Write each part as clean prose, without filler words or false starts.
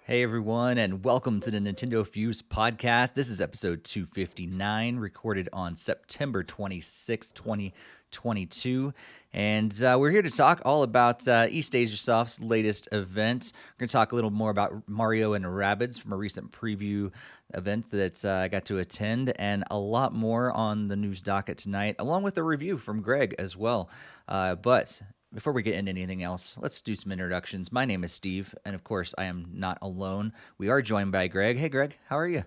Hey everyone, and welcome to the NintendoFuse Podcast. This is episode 259, recorded on September 26, 2022. And we're here to talk all about Eastasiasoft's latest event. We're going to talk a little more about Mario and Rabbids from a recent preview event that I got to attend, and a lot more on the news docket tonight, along with a review from Greg as well. But before we get into anything else, let's do some introductions. My name is Steve, and of course, I am not alone. We are joined by Greg. Hey, Greg, how are you?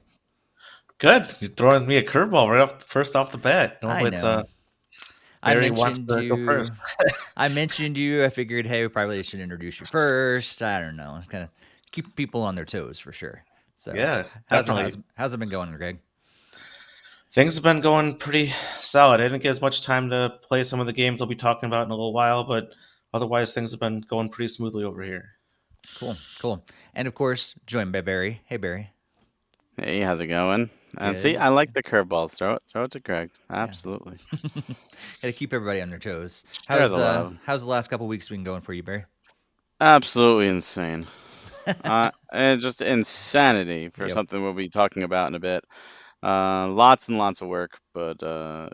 Good. You're throwing me a curveball right off the bat. I Normally it's know. I Barry wants mentioned to go you. first. I mentioned you. I figured, hey, we probably should introduce you first. I don't know. Kind of keep people on their toes for sure. So, Yeah, how's it definitely. how's it been going, Greg? Things have been going pretty solid. I didn't get as much time to play some of the games I'll be talking about in a little while, but otherwise things have been going pretty smoothly over here. Cool. And of course, joined by Barry. Hey, Barry. Hey, how's it going? And see, Good. I like the curveballs. Throw it to Greg. Yeah. Absolutely. Got to keep everybody on their toes. Share the love. How's the last couple weeks been going for you, Barry? Absolutely insane. And just insanity for Yep. something we'll be talking about in a bit. Lots and lots of work, but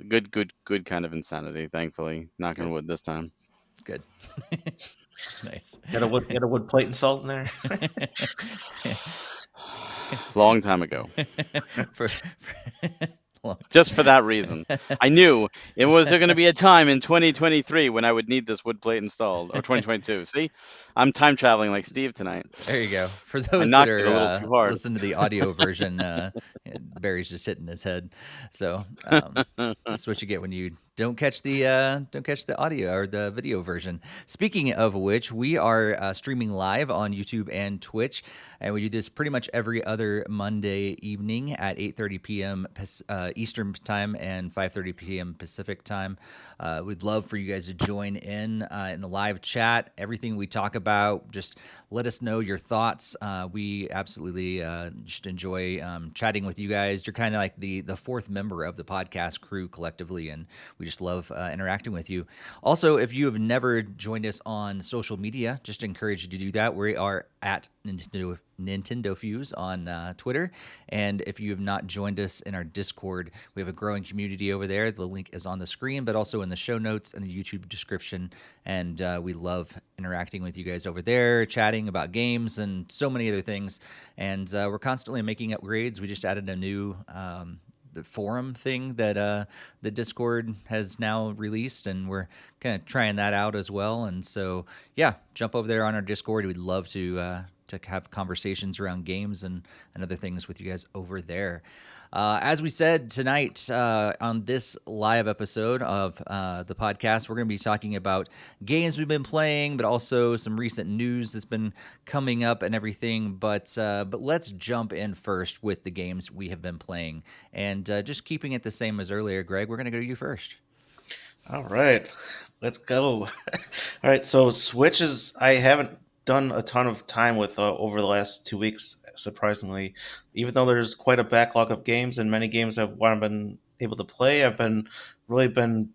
good kind of insanity. Thankfully, knocking Good. wood this time. Good. Nice. Get a wood plate installed in there. Long time ago. For Just for that reason. I knew it was going to be a time in 2023 when I would need this wood plate installed, or 2022. See, I'm time traveling like Steve tonight. There you go. For those that knocked it a little too hard. listen to the audio version, Barry's just hitting his head. So that's what you get when you don't catch the audio or the video version. Speaking of which, we are streaming live on YouTube and Twitch, and we do this pretty much every other Monday evening at 8:30 p.m. Eastern time and 5:30 p.m. Pacific time. We'd love for you guys to join in the live chat. Everything we talk about, just let us know your thoughts. We absolutely just enjoy chatting with you guys. You're kind of like the fourth member of the podcast crew collectively, and we just love interacting with you. Also, if you have never joined us on social media, just encourage you to do that. We are at NintendoFuse on Twitter, and if you have not joined us in our Discord, we have a growing community over there. The link is on the screen, but also in the show notes and the YouTube description, and we love interacting with you guys over there, chatting about games and so many other things, and we're constantly making upgrades. We just added a new the forum thing that the Discord has now released, and we're kind of trying that out as well. And so, yeah, jump over there on our Discord. We'd love to have conversations around games and other things with you guys over there. As we said tonight on this live episode of the podcast, we're going to be talking about games we've been playing, but also some recent news that's been coming up and everything. But let's jump in first with the games we have been playing, and just keeping it the same as earlier. Greg, we're going to go to you first. All right, let's go. All right, so Switches I haven't done a ton of time with over the last 2 weeks, surprisingly. Even though there's quite a backlog of games and many games I've been able to play, I've been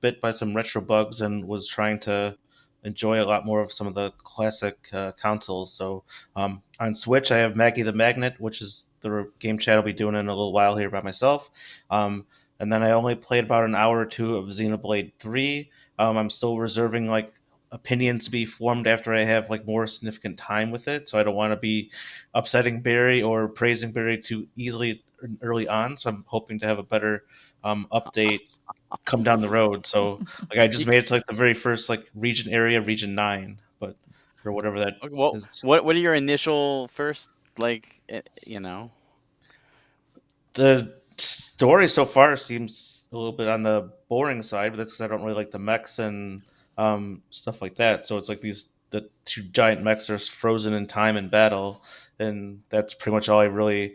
bit by some retro bugs and was trying to enjoy a lot more of some of the classic consoles. So on Switch, I have Maggie the Magnet, which is the game chat I'll be doing in a little while here by myself. And then I only played about an hour or two of Xenoblade 3. I'm still reserving opinions to be formed after I have more significant time with it. So I don't want to be upsetting Barry or praising Barry too easily early on. So I'm hoping to have a better update come down the road. So I just made it to the very first region area, region 9, but or whatever that is. What are your initial first The story so far seems a little bit on the boring side, but that's because I don't really like the mechs and stuff like that. So it's the two giant mechs are frozen in time and battle, and that's pretty much all I really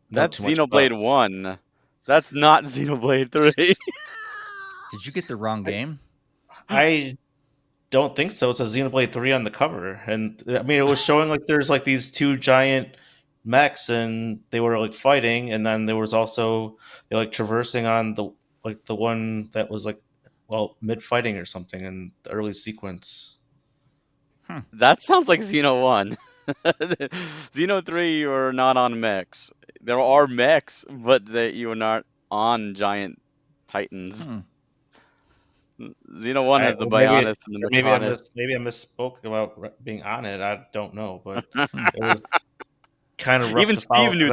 know. That's too much Xenoblade about. 1. That's not Xenoblade 3. Did you get the wrong game? I don't think so. It's a Xenoblade 3 on the cover, and I mean it was showing there's these two giant mechs and they were fighting, and then there was also they traversing on the one that was mid fighting or something in the early sequence. That sounds like Xeno 1. Xeno 3, you're not on mechs. There are mechs, but you are not on giant titans. Hmm. Xeno 1 has the Well, maybe Bionis and the Mechonis. maybe I misspoke about being on it. I don't know, but Hmm. it was kind of rough Even to follow. Steve knew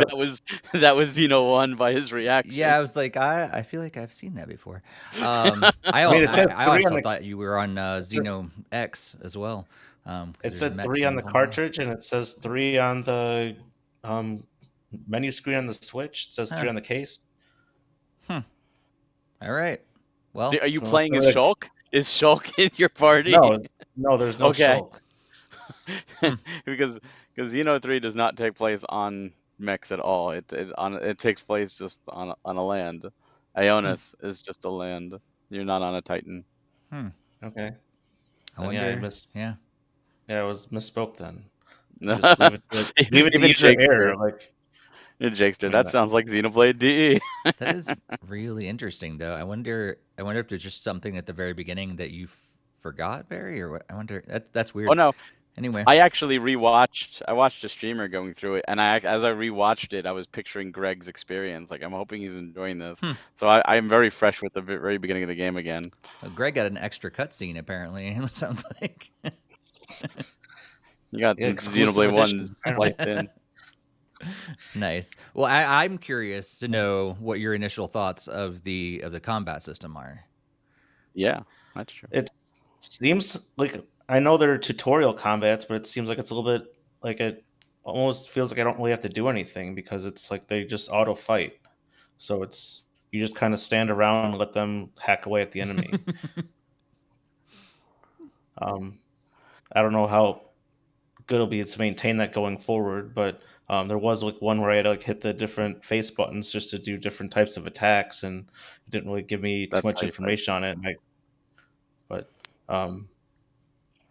that was Xeno 1 by his reaction. Yeah, I was like, I feel like I've seen that before. I mean, it said I 3 on also the thought you were on it says Xeno X as well. 'Cause it there's said mechs 3 on the involved there. cartridge, and it says 3 on the um, menu screen on the Switch. It says 3 Huh. on the case. All right. Well, Are you So unless playing they're as like, Shulk? Is Shulk in your party? no, there's no Okay. Shulk. Hmm. because Xeno 3 does not take place on mechs at all. It takes place just on a land. Ionis is just a land. You're not on a Titan. Okay. I Then, yeah, I wonder. Yeah. Yeah, I was misspoke then. Just leave it to Even user error. Jakester. Like, Jakester, I mean, that sounds like Xenoblade DE. That is really interesting, though. I wonder if there's just something at the very beginning that you forgot, Barry, or what? I wonder. That's weird. Oh no, Anyway, I actually rewatched. I watched a streamer going through it, and as I rewatched it, I was picturing Greg's experience. Like, I'm hoping he's enjoying this. So I'm very fresh with the very beginning of the game again. well, Greg got an extra cutscene apparently. It sounds like. You got some Xenoblade ones spliced in. Nice. Well, I'm curious to know what your initial thoughts of the combat system are. Yeah, that's true. It seems like, I know there are tutorial combats, but it seems like it's a little bit like, it almost feels like I don't really have to do anything, because it's like they just auto fight. So it's, you just kind of stand around and let them hack away at the enemy. I don't know how good it'll be to maintain that going forward, but there was like one where I had to like hit the different face buttons just to do different types of attacks, and it didn't really give me too That's much how you fight. information on it. But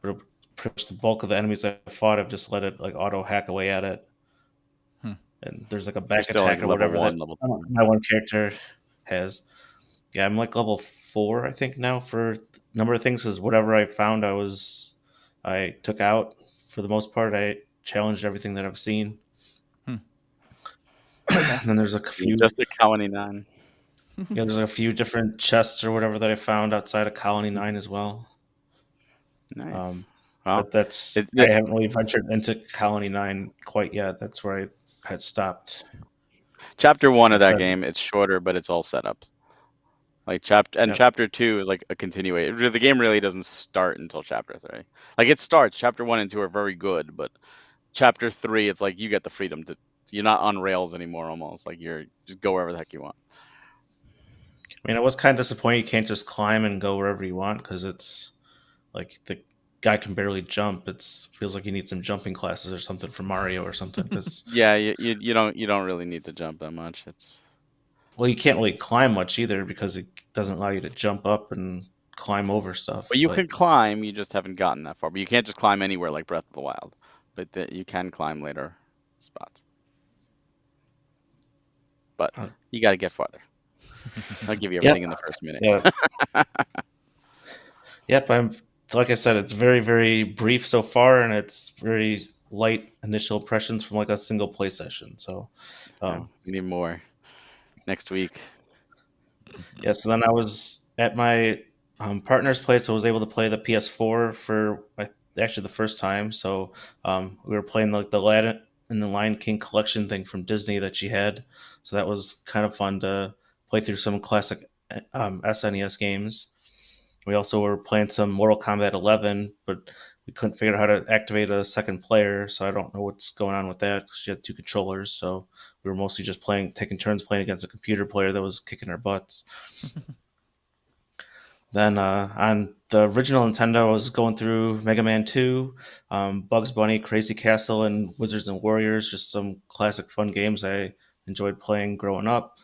pretty much the bulk of the enemies I fought, I've just let it like auto hack away at it. And there's like a back still, attack like, or level whatever 1, that level 2. my one character has. Yeah, I'm like level 4, I think, now for a number of things, because whatever I found, I took out. For the most part, I challenged everything that I've seen. And then there's like a few. Just a Colony 9. Yeah, there's like a few different chests or whatever that I found outside of Colony 9 as well. Nice. But I haven't really ventured into Colony 9 quite yet. That's where I had stopped. Chapter 1 of that game, it's shorter, but it's all set up. Like Chapter 2 is like a continuation. The game really doesn't start until Chapter 3. Like, it starts. Chapter 1 and 2 are very good, but Chapter 3, it's like you get the freedom to. You're not on rails anymore. Almost like you're just go wherever the heck you want. I mean, I was kind of disappointed you can't just climb and go wherever you want, because it's like the guy can barely jump. It feels like you need some jumping classes or something from Mario or something. Cause, yeah, you don't really need to jump that much. Well, you can't really climb much either, because it doesn't allow you to jump up and climb over stuff. But you can climb. You just haven't gotten that far. But you can't just climb anywhere like Breath of the Wild. But you can climb later spots. But you got to get farther. I'll give you everything in the first minute. Yeah. Yep. So like I said, it's very, very brief so far, and it's very light initial impressions from like a single play session. So we need more next week. Yeah. So then I was at my partner's place. So I was able to play the PS4 for actually the first time. So we were playing like the Aladdin and the Lion King collection thing from Disney that she had. So that was kind of fun to play through some classic SNES games. We also were playing some Mortal Kombat 11, but we couldn't figure out how to activate a second player, so I don't know what's going on with that. She had 2 controllers, so we were mostly just taking turns playing against a computer player that was kicking our butts. Then on the original Nintendo, I was going through Mega Man 2, Bugs Bunny, Crazy Castle, and Wizards and Warriors, just some classic fun games I enjoyed playing growing up.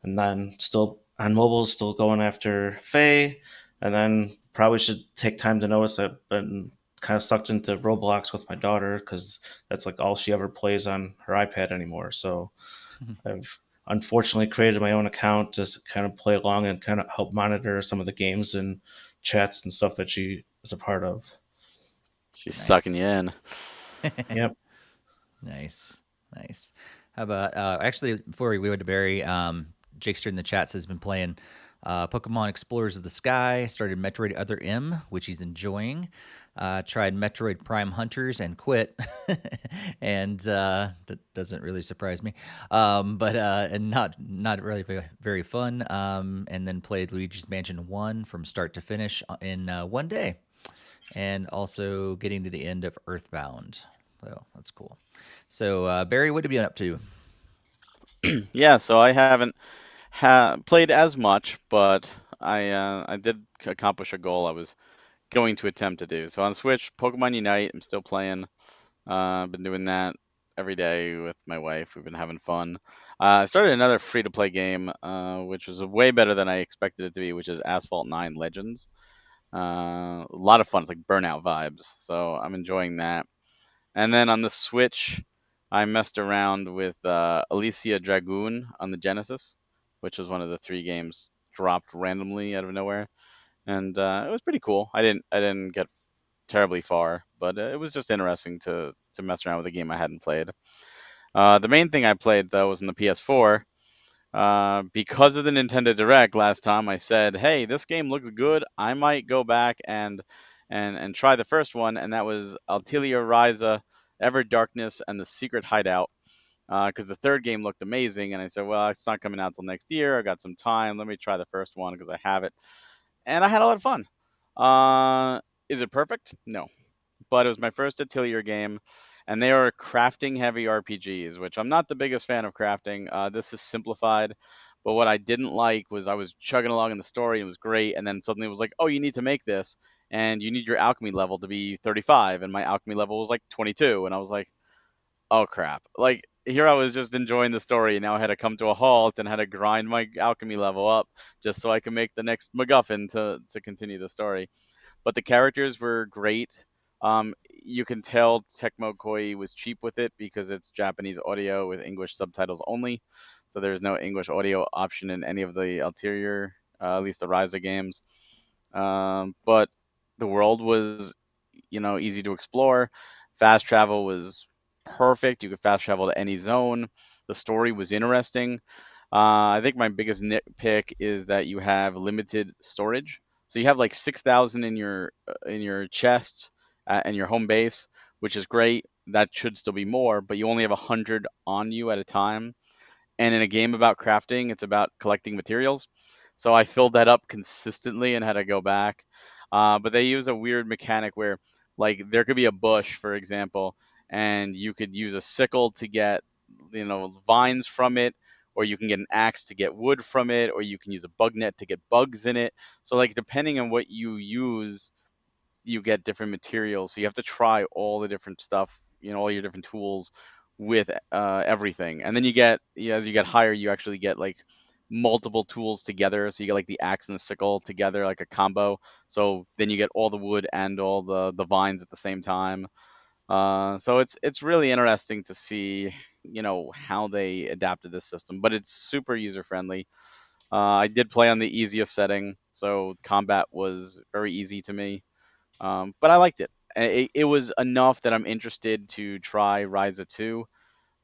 And then still on mobile, still going after Faye. And then probably should take time to notice that I've been kind of sucked into Roblox with my daughter, because that's like all she ever plays on her iPad anymore. So I've unfortunately created my own account to kind of play along and kind of help monitor some of the games and chats and stuff that she is a part of. She's sucking you in. Yep. Nice, nice. How about actually before we go to Barry, Jakester in the chat says been playing Pokemon Explorers of the Sky. Started Metroid Other M, which he's enjoying. Tried Metroid Prime Hunters and quit, and that doesn't really surprise me. But and not really very fun. And then played Luigi's Mansion 1 from start to finish in one day, and also getting to the end of Earthbound. So that's cool. So Barry, what have you been up to? Yeah, so I haven't played as much, but I did accomplish a goal I was going to attempt to do. So on Switch, Pokemon Unite, I'm still playing. I've been doing that every day with my wife. We've been having fun. I started another free-to-play game, which was way better than I expected it to be, which is Asphalt 9 Legends. A lot of fun. It's like Burnout vibes, so I'm enjoying that. And then on the Switch, I messed around with Alicia Dragoon on the Genesis, which was one of the 3 games dropped randomly out of nowhere, and it was pretty cool. I didn't get terribly far, but it was just interesting to mess around with a game I hadn't played. The main thing I played though was on the PS4. Because of the Nintendo Direct last time, I said, "Hey, this game looks good. I might go back and try the first one," and that was Altilia Ryza, Ever Darkness, and the Secret Hideout. Because the third game looked amazing, and I said, "Well, it's not coming out till next year. I got some time. Let me try the first one because I have it," and I had a lot of fun. Is it perfect? No, but it was my first Atelier game, and they are crafting heavy RPGs, which I'm not the biggest fan of crafting. This is simplified, but what I didn't like was I was chugging along in the story, and it was great, and then suddenly it was like, oh, you need to make this, and you need your alchemy level to be 35, and my alchemy level was like 22, and I was like, oh crap. Like, here I was just enjoying the story, and now I had to come to a halt and had to grind my alchemy level up just so I could make the next MacGuffin to continue the story, but the characters were great. You can tell Tecmo Koei was cheap with it because it's Japanese audio with English subtitles only. So there's no English audio option in any of the ulterior, at least the Ryza games. But the world was, easy to explore. Fast travel was perfect. You could fast travel to any zone. The story was interesting. I think my biggest nitpick is that you have limited storage. So you have like 6,000 in your chest and your home base, which is great. That should still be more, but you only have 100 on you at a time. And in a game about crafting, it's about collecting materials. So I filled that up consistently and had to go back. But they use a weird mechanic where, like, there could be a bush, for example, and you could use a sickle to get, vines from it, or you can get an axe to get wood from it, or you can use a bug net to get bugs in it. So, like, depending on what you use, you get different materials. So you have to try all the different stuff, all your different tools with everything. And then as you get higher, you actually get like multiple tools together. So you get like the axe and the sickle together, like a combo. So then you get all the wood and all the vines at the same time. So it's really interesting to see, how they adapted this system, but it's super user friendly. I did play on the easiest setting, so combat was very easy to me. But I liked it. It was enough that I'm interested to try Ryza 2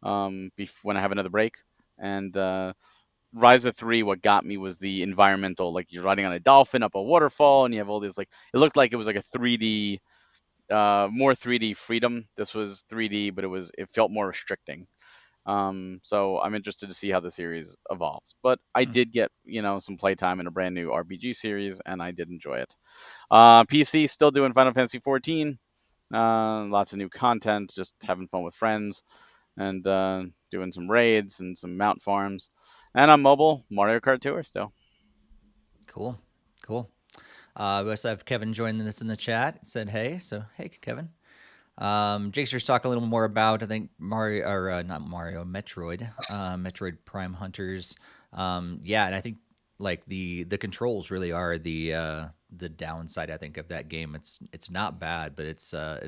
when I have another break. And Ryza 3, what got me was the environmental, like you're riding on a dolphin up a waterfall, and you have all these, like, it looked like it was like a 3D, more 3D freedom. This was 3D, but it felt more restricting. So I'm interested to see how the series evolves. But I did get, some playtime in a brand new RPG series, and I did enjoy it. PC still doing Final Fantasy 14. Lots of new content, just having fun with friends, and doing some raids and some mount farms. And on mobile, Mario Kart Tour still. Cool, cool. We also have Kevin joining us in the chat. Said hey, so hey, Kevin. Jakester's talking a little more about, I think, Mario, or not Mario, Metroid, Metroid Prime Hunters. Yeah, and I think like the controls really are the downside, I think, of that game. It's not bad, but it's I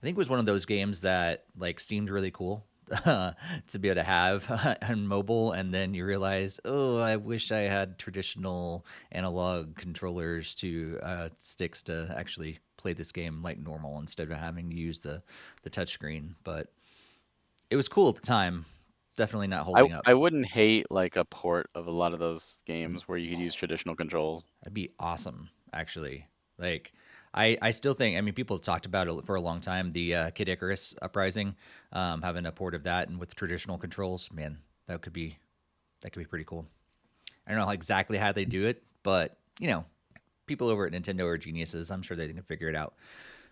think it was one of those games that like seemed really cool to be able to have on mobile, and then you realize, oh, I wish I had traditional analog controllers to sticks to actually play this game like normal instead of having to use the touchscreen. But it was cool at the time. Definitely not I holding up. I wouldn't hate like a port of a lot of those games where you could use traditional controls. That'd be awesome, actually. Like, I still think. I mean, people have talked about it for a long time. The Kid Icarus Uprising, having a port of that and with traditional controls, man, that could be pretty cool. I don't know exactly how they do it, but people over at Nintendo are geniuses. I'm sure they can figure it out.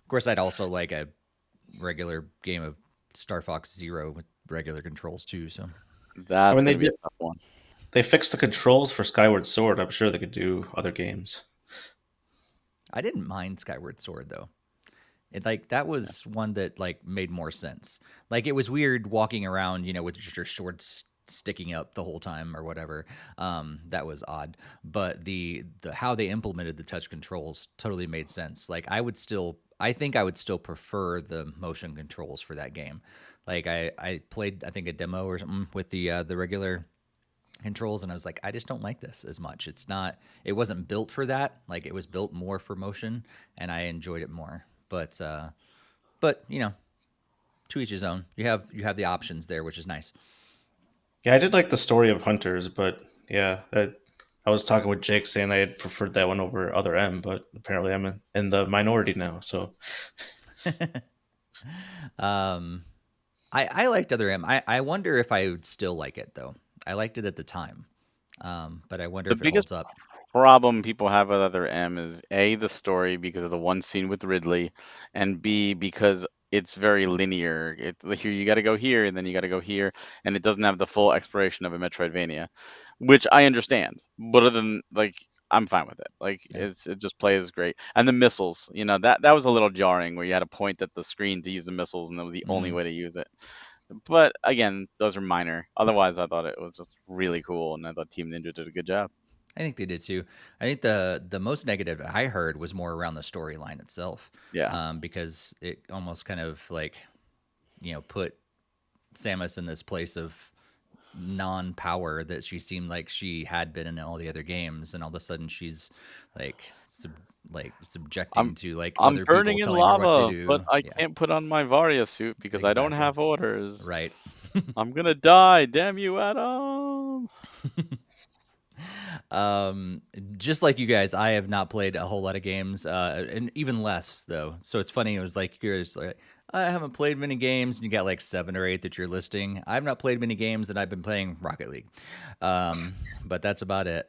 Of course, I'd also like a regular game of Star Fox Zero with regular controls too. So I That's mean, gonna be a tough one. they fixed the controls for Skyward Sword. I'm sure they could do other games. I didn't mind Skyward Sword though. It like that was one that like made more sense. Like it was weird walking around, with just your shorts sticking up the whole time or whatever. That was odd. But the how they implemented the touch controls totally made sense. Like I think I would still prefer the motion controls for that game. Like I played I think a demo or something with the regular controls and I was like, I just don't like this as much. It wasn't built for that. Like it was built more for motion and I enjoyed it more. But to each his own. You have the options there, which is nice. Yeah, I did like the story of Hunters, but yeah, I was talking with Jake saying I had preferred that one over Other M, but apparently I'm in the minority now. So um, I liked Other M. I wonder if I would still like it though. I liked it at the time, but I wonder The if it biggest holds up. problem people have with Other M is A, the story because of the one scene with Ridley, and B, because it's very linear. Here you got to go here, and then you got to go here, and it doesn't have the full exploration of a Metroidvania, which I understand. But other than like, I'm fine with it. Like, Yeah. it just plays great. And the missiles, that was a little jarring where you had to point at the screen to use the missiles, and that was the only Hmm. way to use it. But again, those are minor. Otherwise, I thought it was just really cool, and I thought Team Ninja did a good job. I think they did too. I think the most negative I heard was more around the storyline itself, Yeah. because it almost kind of like put Samus in this place of non-power that she seemed like she had been in all the other games, and all of a sudden she's like subjecting I'm to like I'm other people burning in telling her what to lava, but do. I Yeah, can't put on my Varia suit because I don't exactly. have orders. Right. I'm gonna die, damn you, Adam. Um, just like you guys, I have not played a whole lot of games, and even less though. So it's funny. It was like you're just like, I haven't played many games, and you got like 7 or 8 that you're listing. I've not played many games, and I've been playing Rocket League, but that's about it.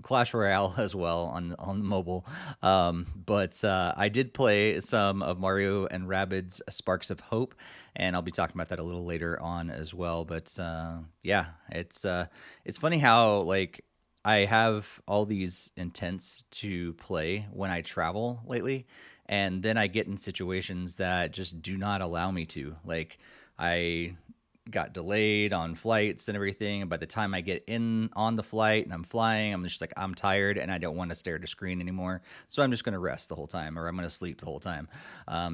Clash Royale as well on mobile, but I did play some of Mario and Rabbids Sparks of Hope, and I'll be talking about that a little later on as well. But yeah, it's funny how like I have all these intents to play when I travel lately, and then I get in situations that just do not allow me to. Like, I got delayed on flights and everything, and by the time I get in on the flight and I'm flying, I'm just like, I'm tired and I don't want to stare at a screen anymore. So I'm just going to rest the whole time, or I'm going to sleep the whole time,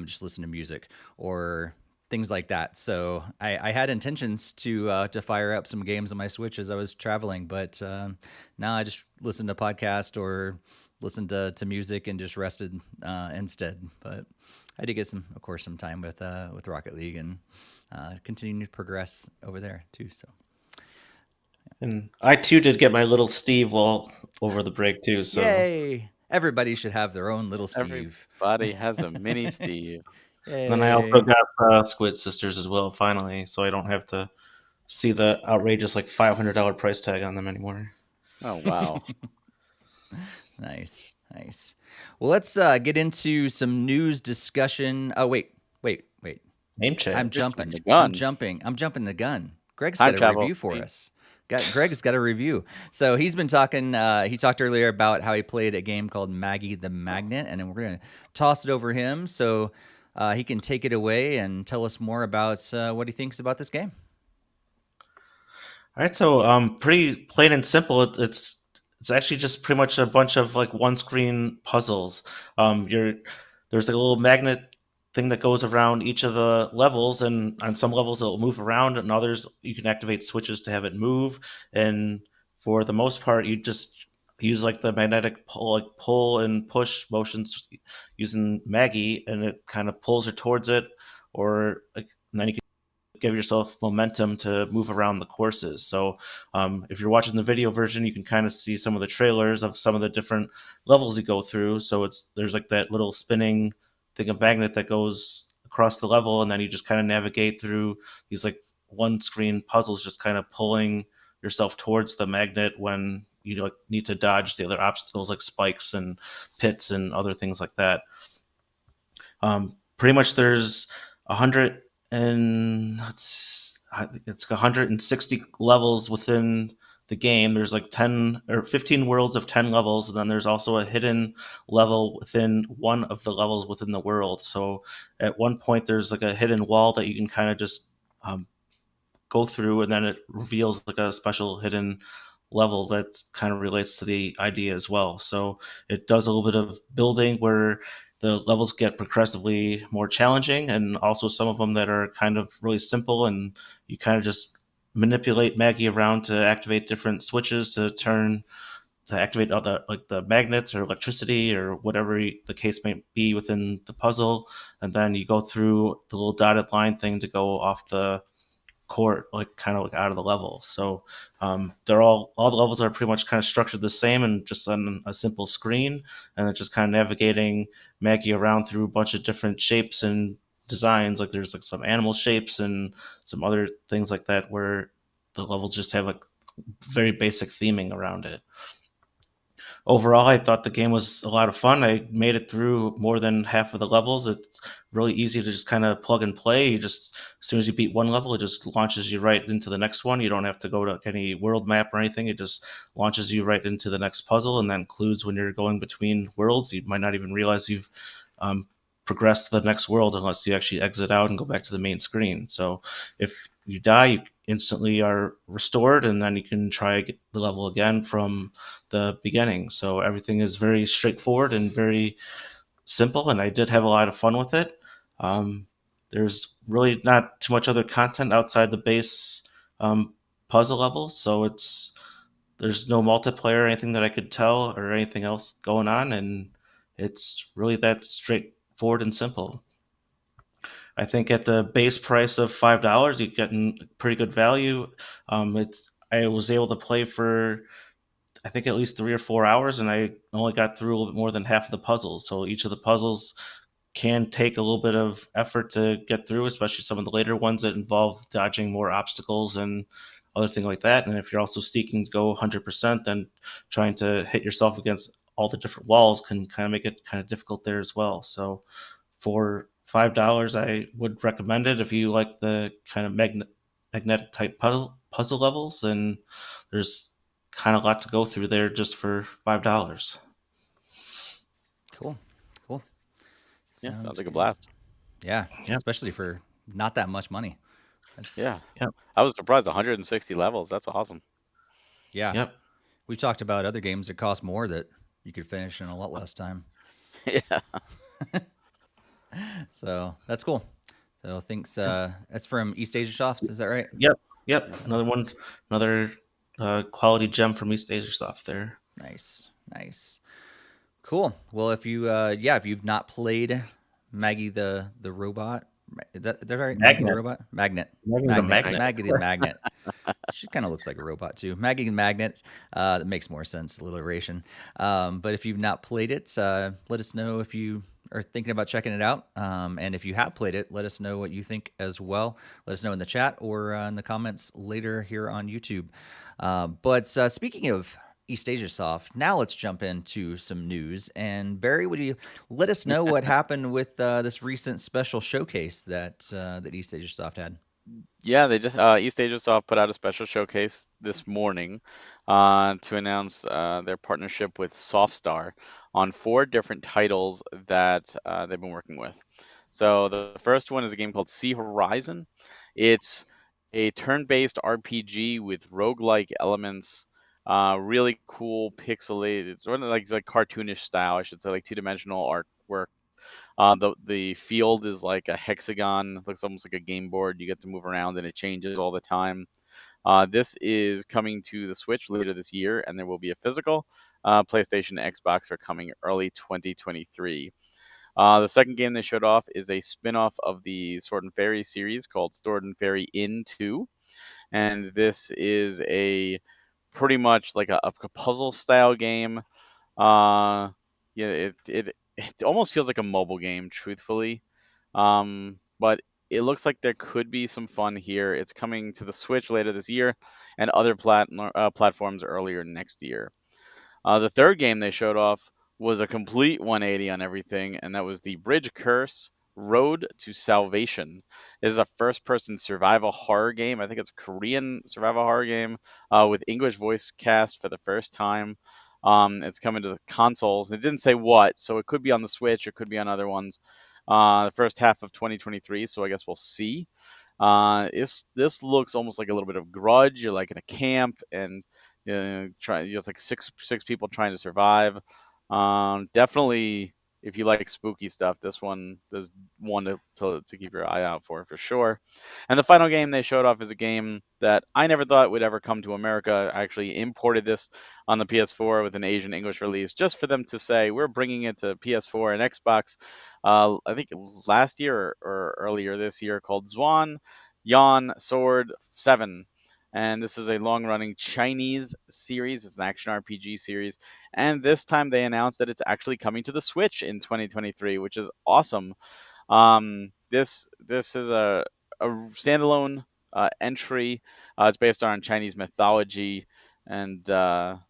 just listen to music or things like that. So I had intentions to fire up some games on my Switch as I was traveling, but now I just listened to podcast or listened to music and just rested instead. But I did get of course, some time with Rocket League and continuing to progress over there too. So and I too did get my little Steve while over the break too. So yay! Everybody should have their own little Steve. Everybody has a mini Steve. and then I also Yay! got Squid Sisters as well finally, so I don't have to see the outrageous like $500 price tag on them anymore. Oh wow. Nice, nice. Well, let's get into some news discussion. Oh, wait. Name I'm check. You're jumping jumping. the I'm gun. jumping. I'm jumping the gun. Greg's Time got a travel. review for See? us. Greg's got a review. So he's been talking. He talked earlier about how he played a game called Maggie the Magnet, and then we're gonna toss it over him so he can take it away and tell us more about what he thinks about this game. All right, so pretty plain and simple. It's actually just pretty much a bunch of like one screen puzzles. There's like a little magnet thing that goes around each of the levels, and on some levels it'll move around, and others you can activate switches to have it move. And for the most part, you just use like the magnetic pull and push motions using Maggie, and it kind of pulls her towards it, or like and then you can give yourself momentum to move around the courses. So if you're watching the video version, you can kind of see some of the trailers of some of the different levels you go through. So there's like that little spinning thing of magnet that goes across the level, and then you just kind of navigate through these like one screen puzzles, just kind of pulling yourself towards the magnet when you like need to dodge the other obstacles like spikes and pits and other things like that. Pretty much there's 100 and I think it's 160 levels within the game. There's like 10 or 15 worlds of 10 levels, and then there's also a hidden level within one of the levels within the world. So at one point there's like a hidden wall that you can kind of just um, go through, and then it reveals like a special hidden level that kind of relates to the idea as well. So it does a little bit of building where the levels get progressively more challenging, and also some of them that are kind of really simple, and you kind of just manipulate Maggie around to activate different switches to activate other like the magnets or electricity or whatever the case may be within the puzzle, and then you go through the little dotted line thing to go off the court, like kind of like out of the level. So they're all the levels are pretty much kind of structured the same and just on a simple screen, and it's just kind of navigating Maggie around through a bunch of different shapes and designs. Like there's like some animal shapes and some other things like that where the levels just have like very basic theming around it. Overall, I thought the game was a lot of fun. I made it through more than half of the levels. It's really easy to just kind of plug and play. You just as soon as you beat one level, it just launches you right into the next one. You don't have to go to any world map or anything. It just launches you right into the next puzzle, and that includes when you're going between worlds. You might not even realize you've um, progressed to the next world unless you actually exit out and go back to the main screen. So if you die, you instantly are restored, and then you can try the level again from the beginning. So everything is very straightforward and very simple, and I did have a lot of fun with it. There's really not too much other content outside the base puzzle levels, so there's no multiplayer or anything that I could tell or anything else going on, and it's really that straightforward and simple. I think at the base price of $5, you're getting pretty good value. I was able to play for I think at least 3 or 4 hours, and I only got through a little bit more than half of the puzzles. So each of the puzzles can take a little bit of effort to get through, especially some of the later ones that involve dodging more obstacles and other things like that. And if you're also seeking to go 100%, then trying to hit yourself against all the different walls can kind of make it kind of difficult there as well. So for $5, I would recommend it if you like the kind of magnetic type puzzle levels, and there's kind of a lot to go through there just for $5. Cool. Cool. Yeah, sounds like a good. blast. Yeah, Yep. especially for not that much money. That's Yeah. Yep. I was surprised 160 levels. That's awesome. yeah. Yep. We talked about other games that cost more that you could finish in a lot less time. Yeah. So that's cool. So thanks. That's from Eastasiasoft. Is that right? Yep. Yep. Another one. Another quality gem from Eastasiasoft there. Nice. Nice. Cool. Well, if you've not played Maggie the robot, is that right? Maggie the Magnet. robot, magnet, Maggie the magnet. Maggie the magnet. She kind of looks like a robot too. Maggie the magnet. That makes more sense. Alliteration. But if you've not played it, let us know if you are thinking about checking it out. And if you have played it, let us know what you think as well. Let us know in the chat or in the comments later here on YouTube. But speaking of Eastasiasoft, now let's jump into some news. And Barry, would you let us know what happened with this recent special showcase that Eastasiasoft had? Yeah, they just Eastasiasoft put out a special showcase this morning to announce their partnership with Softstar on 4 different titles that they've been working with. So the first one is a game called Sea Horizon. It's a turn-based RPG with roguelike elements, really cool pixelated, sort of like cartoonish style, I should say, like two-dimensional artwork. The field is like a hexagon, looks almost like a game board. You get to move around and it changes all the time. This is coming to the Switch later this year, and there will be a physical. PlayStation and Xbox are coming early 2023. The second game they showed off is a spin-off of the Sword and Fairy series called Sword and Fairy In 2, and this is a pretty much like a puzzle style game. Yeah, it almost feels like a mobile game, truthfully. But it looks like there could be some fun here. It's coming to the Switch later this year and other platforms earlier next year. The third game they showed off was a complete 180 on everything, and that was the Bridge Curse Road to Salvation. It is a first person survival horror game. I think it's a Korean survival horror game with English voice cast for the first time. It's coming to the consoles. It didn't say what, so it could be on the Switch, it could be on other ones. The first half of 2023, so I guess we'll see. This looks almost like a little bit of Grudge. You're like in a camp, and just like six people trying to survive. Definitely, if you like spooky stuff, this one there's one to keep your eye out for sure. And the final game they showed off is a game that I never thought would ever come to America. I actually imported this on the PS4 with an Asian English release just for them to say we're bringing it to PS4 and Xbox. I think last year or earlier this year, called Zwan Yan Sword 7. And this is a long-running Chinese series. It's an action RPG series, and this time they announced that it's actually coming to the Switch in 2023, which is awesome. This is a standalone entry. It's based on Chinese mythology and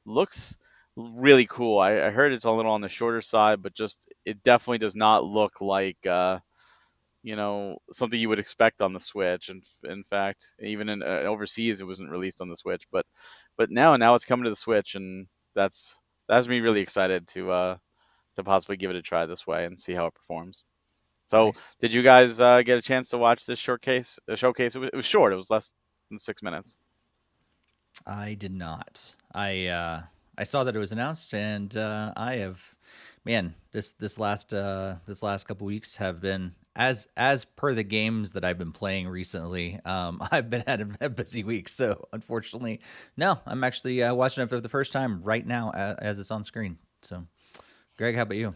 looks really cool. I heard it's a little on the shorter side, but just it definitely does not look like something you would expect on the Switch. And in fact, even in overseas, it wasn't released on the Switch. But now it's coming to the Switch, and that's me really excited to possibly give it a try this way and see how it performs. So, Nice. did you guys get a chance to watch this showcase? It was short. It was less than 6 minutes. I did not. I saw that it was announced, and I have, man, this last couple weeks have been as per the games that I've been playing recently. I've been had a busy week, so unfortunately, no, I'm actually watching it for the first time right now as it's on screen. So, Greg, how about you?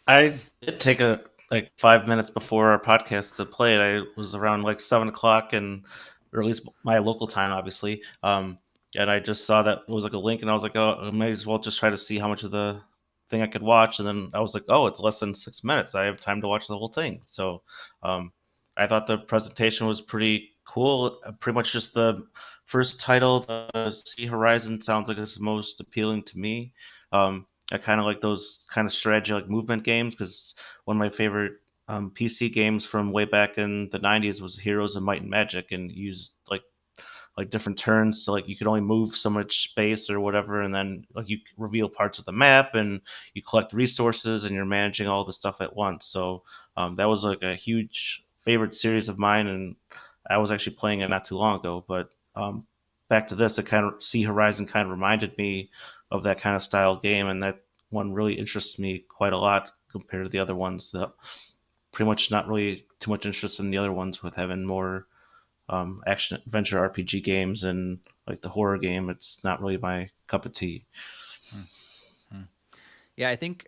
I did take a like 5 minutes before our podcast to play it. I was around like 7 o'clock, and or at least my local time, obviously. And I just saw that it was like a link, and I was like, oh, I may as well just try to see how much of the thing I could watch. And then I was like, oh, it's less than 6 minutes. I have time to watch the whole thing. So um, I thought the presentation was pretty cool. Pretty much just the first title, the Sea Horizon, sounds like it's the most appealing to me. I kind of like those kind of strategy like movement games because one of my favorite PC games from way back in the 90s was Heroes of Might and Magic, and used like different turns, so like you could only move so much space or whatever, and then like you reveal parts of the map and you collect resources and you're managing all the stuff at once. So that was like a huge favorite series of mine, and I was actually playing it not too long ago. But back to this, it kind of Sea Horizon kind of reminded me of that kind of style game, and that one really interests me quite a lot compared to the other ones. That pretty much not really too much interest in the other ones with having more action adventure RPG games, and like the horror game, it's not really my cup of tea. Hmm. Hmm. Yeah, I think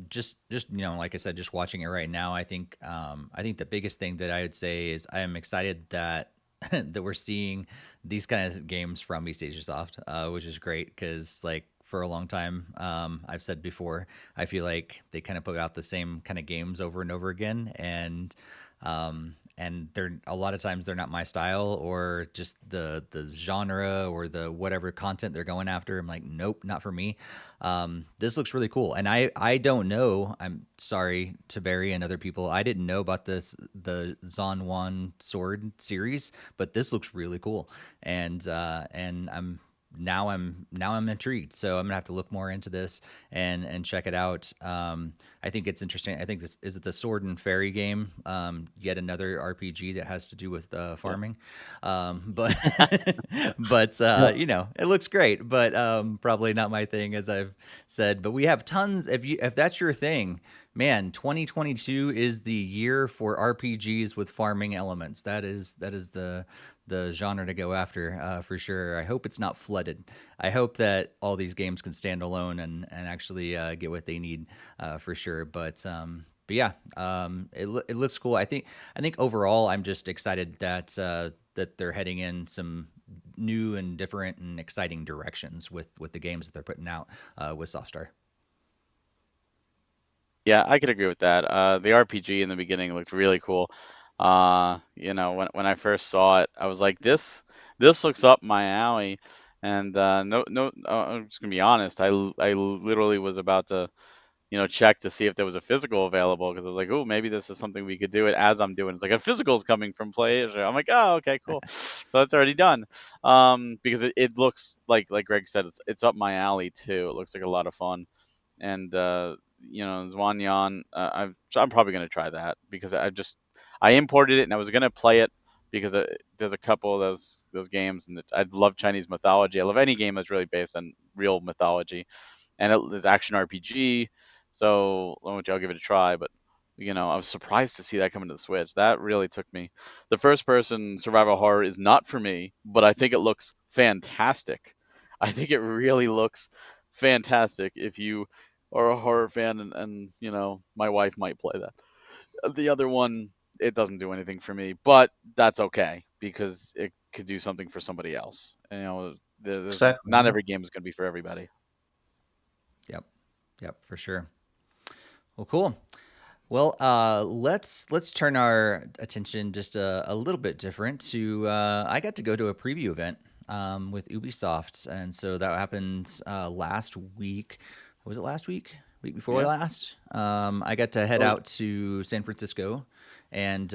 just like I said, just watching it right now, I think the biggest thing that I would say is I am excited that that we're seeing these kind of games from Eastasiasoft, which is great because like for a long time, I've said before, I feel like they kind of put out the same kind of games over and over again, and they're a lot of times they're not my style or just the genre or the whatever content they're going after. I'm like, nope, not for me. This looks really cool, and I don't know. I'm sorry to Barry and other people. I didn't know about the Zon One Sword series, but this looks really cool, and I'm intrigued. So I'm gonna have to look more into this and check it out. I think it's interesting. I think this is it the Sword and Fairy game. Yet another RPG that has to do with Yeah. farming. But but Yeah. it looks great, but probably not my thing, as I've said. But we have tons. If that's your thing, Man, 2022 is the year for RPGs with farming elements. That is the genre to go after for sure. I hope it's not flooded. I hope that all these games can stand alone and actually get what they need for sure. But yeah, it looks cool. I think overall, I'm just excited that they're heading in some new and different and exciting directions with the games that they're putting out with Softstar. Yeah, I could agree with that. The RPG in the beginning looked really cool. When I first saw it, I was like, this looks up my alley. And I'm just gonna be honest. I literally was about to, check to see if there was a physical available because I was like, oh, maybe this is something we could do it as I'm doing. It's like a physical is coming from PlayAsia. I'm like, oh, okay, cool. So it's already done. Because it looks like Greg said, it's up my alley too. It looks like a lot of fun. And Zwanyan, I'm probably gonna try that because I imported it and I was gonna play it because there's a couple of those games and I love Chinese mythology. I love any game that's really based on real mythology, and it's action RPG. So I'll give it a try. But I was surprised to see that coming to the Switch. That really took me. The first person survival horror is not for me, but I think it looks fantastic. I think it really looks fantastic if you are a horror fan and my wife might play that. The other one, it doesn't do anything for me, but that's okay because it could do something for somebody else. There's Exactly. not every game is going to be for everybody. Yep, yep, for sure. Well, cool. Well, let's turn our attention just a little bit different to. I got to go to a preview event with Ubisoft, and so that happened last week. Was it last week? Week before Yeah. last? I got to head Oh, out to San Francisco and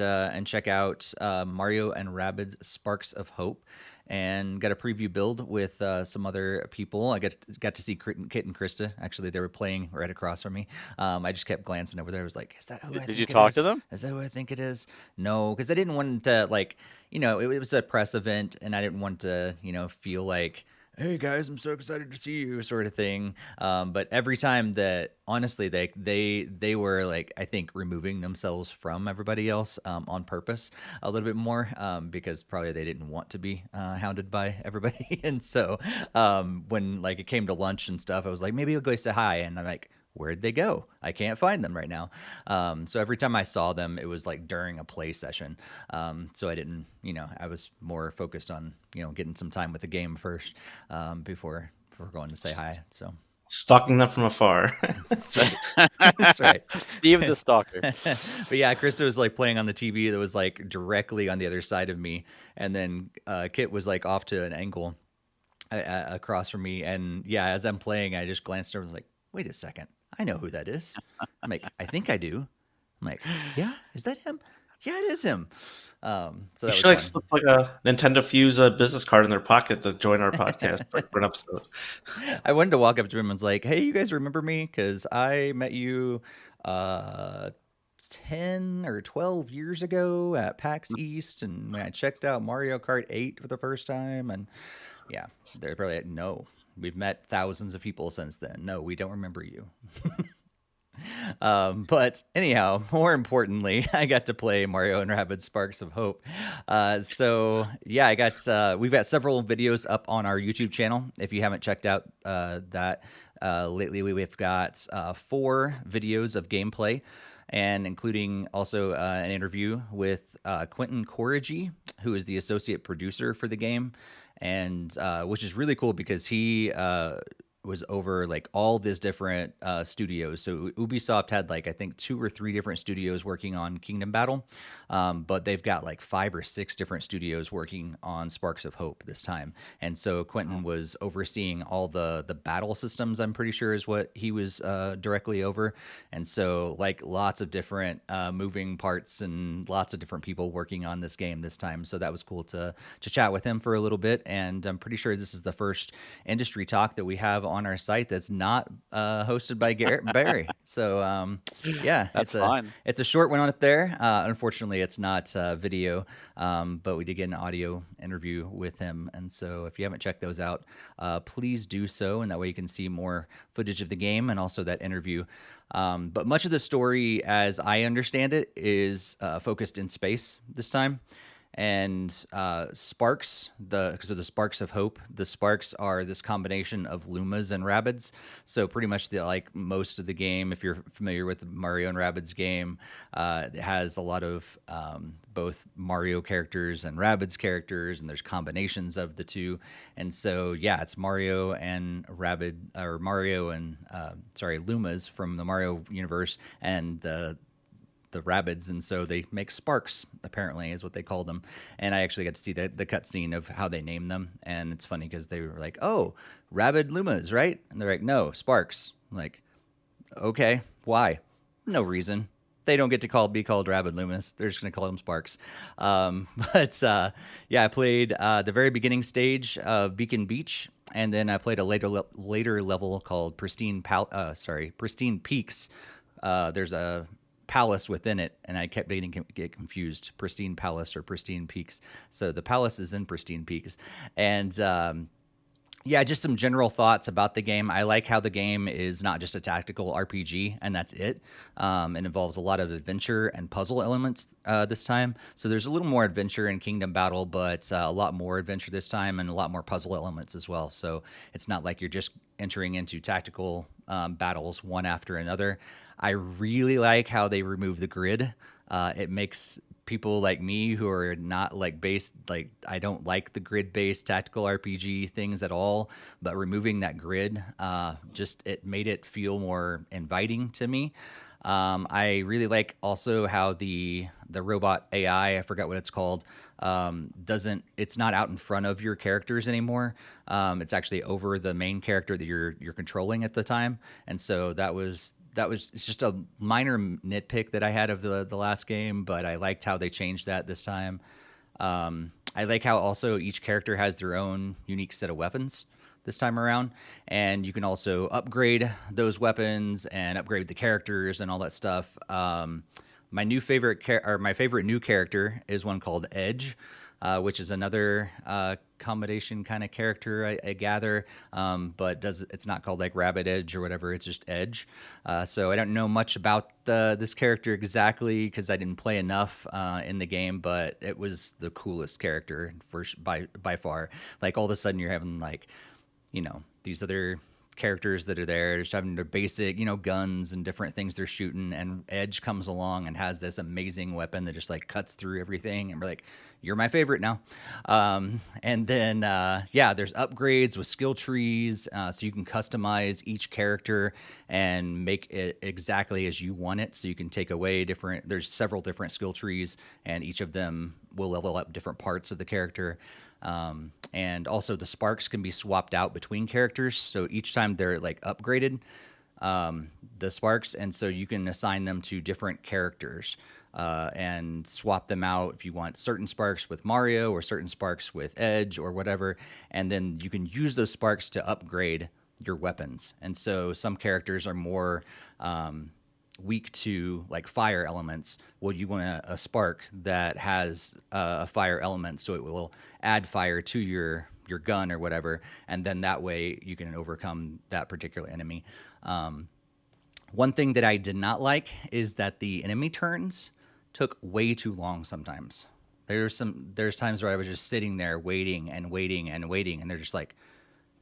check out Mario and Rabbids Sparks of Hope, and got a preview build with some other people. I got to see Kit and Krista. Actually, they were playing right across from me. I just kept glancing over there. I was like, "Is that who I Did you think it talk to is? them? Is that who I think it is?" No, because I didn't want to it was a press event, and I didn't want to feel like, "Hey guys, I'm so excited to see you," sort of thing. But every time that, honestly, they were like, I think, removing themselves from everybody else on purpose a little bit more because probably they didn't want to be hounded by everybody. And so when like it came to lunch and stuff, I was like, maybe I'll go say hi, and I'm like, where'd they go? I can't find them right now. So every time I saw them, it was like during a play session. So I didn't, I was more focused on, getting some time with the game first before going to say hi. So stalking them from afar. that's right. That's right. Steve the Stalker. But yeah, Krista was like playing on the TV that was like directly on the other side of me. And then Kit was like off to an angle across from me. And yeah, as I'm playing, I just glanced over and was like, wait a second. I know who that is. I'm like, I think I do. I'm like, yeah, is that him? Yeah, it is him. So You that should was slip fun. like a NintendoFuse business card in their pocket to join our podcast, like for an episode. I wanted to walk up to him and was like, hey, you guys remember me? Because I met you uh, 10 or 12 years ago at PAX East, and when I checked out Mario Kart 8 for the first time. And yeah, they're probably like, no, we've met thousands of people since then. No, we don't remember you. But anyhow, more importantly, I got to play Mario and Rabbids Sparks of Hope. So yeah, we've got several videos up on our YouTube channel. If you haven't checked out that lately, we've got 4 videos of gameplay, and including also an interview with Quentin Corrigy, who is the associate producer for the game, and which is really cool because he was over like all these different studios. So Ubisoft had like, I think 2 or 3 different studios working on Kingdom Battle, but they've got like 5 or 6 different studios working on Sparks of Hope this time. And so Quentin was overseeing all the battle systems, I'm pretty sure is what he was directly over. And so like lots of different moving parts and lots of different people working on this game this time. So that was cool to chat with him for a little bit. And I'm pretty sure this is the first industry talk that we have on our site that's not hosted by Barry. So yeah, That's fine. it's a short one on it there. Unfortunately, it's not video, but we did get an audio interview with him. And so if you haven't checked those out, please do so. And that way you can see more footage of the game and also that interview. But much of the story, as I understand it, is focused in space this time. And sparks, because of the sparks of hope, the sparks are this combination of Lumas and Rabbids. So pretty much like most of the game, if you're familiar with the Mario and Rabbids game, it has a lot of both Mario characters and Rabbids characters, and there's combinations of the two. And so yeah, it's Mario and Lumas from the Mario universe and the Rabbids, and so they make sparks, apparently is what they call them. And I actually got to see the cutscene of how they name them, and it's funny because they were like, oh, Rabbid Lumas, right? And they're like, no, sparks. I'm like, okay, why? No reason. They don't get to be called Rabbid Lumas. They're just going to call them sparks. But yeah, I played the very beginning stage of Beacon Beach, and then I played a later level called Pristine Peaks. There's a palace within it, and I kept get confused. Pristine Palace or Pristine Peaks. So the palace is in Pristine Peaks. And yeah, just some general thoughts about the game. I like how the game is not just a tactical RPG, and that's it. It involves a lot of adventure and puzzle elements this time. So there's a little more adventure in Kingdom Battle, but a lot more adventure this time and a lot more puzzle elements as well. So it's not like you're just entering into tactical battles one after another. I really like how they remove the grid. It makes people like me who are not I don't like the grid-based tactical RPG things at all, but removing that grid, it made it feel more inviting to me. I really like also how the robot AI, I forgot what it's called, it's not out in front of your characters anymore. It's actually over the main character that you're controlling at the time. And so it's just a minor nitpick that I had of the last game, but I liked how they changed that this time. I like how also each character has their own unique set of weapons this time around, and you can also upgrade those weapons and upgrade the characters and all that stuff. My favorite new character is one called Edge, which is another combination kind of character, I gather, but it's not called like Rabbit Edge or whatever. It's just Edge. So I don't know much about this character exactly because I didn't play enough in the game, but it was the coolest character by far. Like all of a sudden you're having these other characters that are there just having their basic, guns and different things they're shooting, and Edge comes along and has this amazing weapon that just like cuts through everything, and we're like, you're my favorite now. And then there's upgrades with skill trees, so you can customize each character and make it exactly as you want it. So you can take away there's several different skill trees, and each of them will level up different parts of the character. And also the sparks can be swapped out between characters. So each time they're like upgraded, the sparks, and so you can assign them to different characters and swap them out if you want certain sparks with Mario or certain sparks with Edge or whatever. And then you can use those sparks to upgrade your weapons. And so some characters are more weak to like fire elements. Well, you want a spark that has a fire element, so it will add fire to your gun or whatever, and then that way you can overcome that particular enemy. One thing that I did not like is that the enemy turns took way too long sometimes. There's times where I was just sitting there waiting and waiting and waiting, and they're just like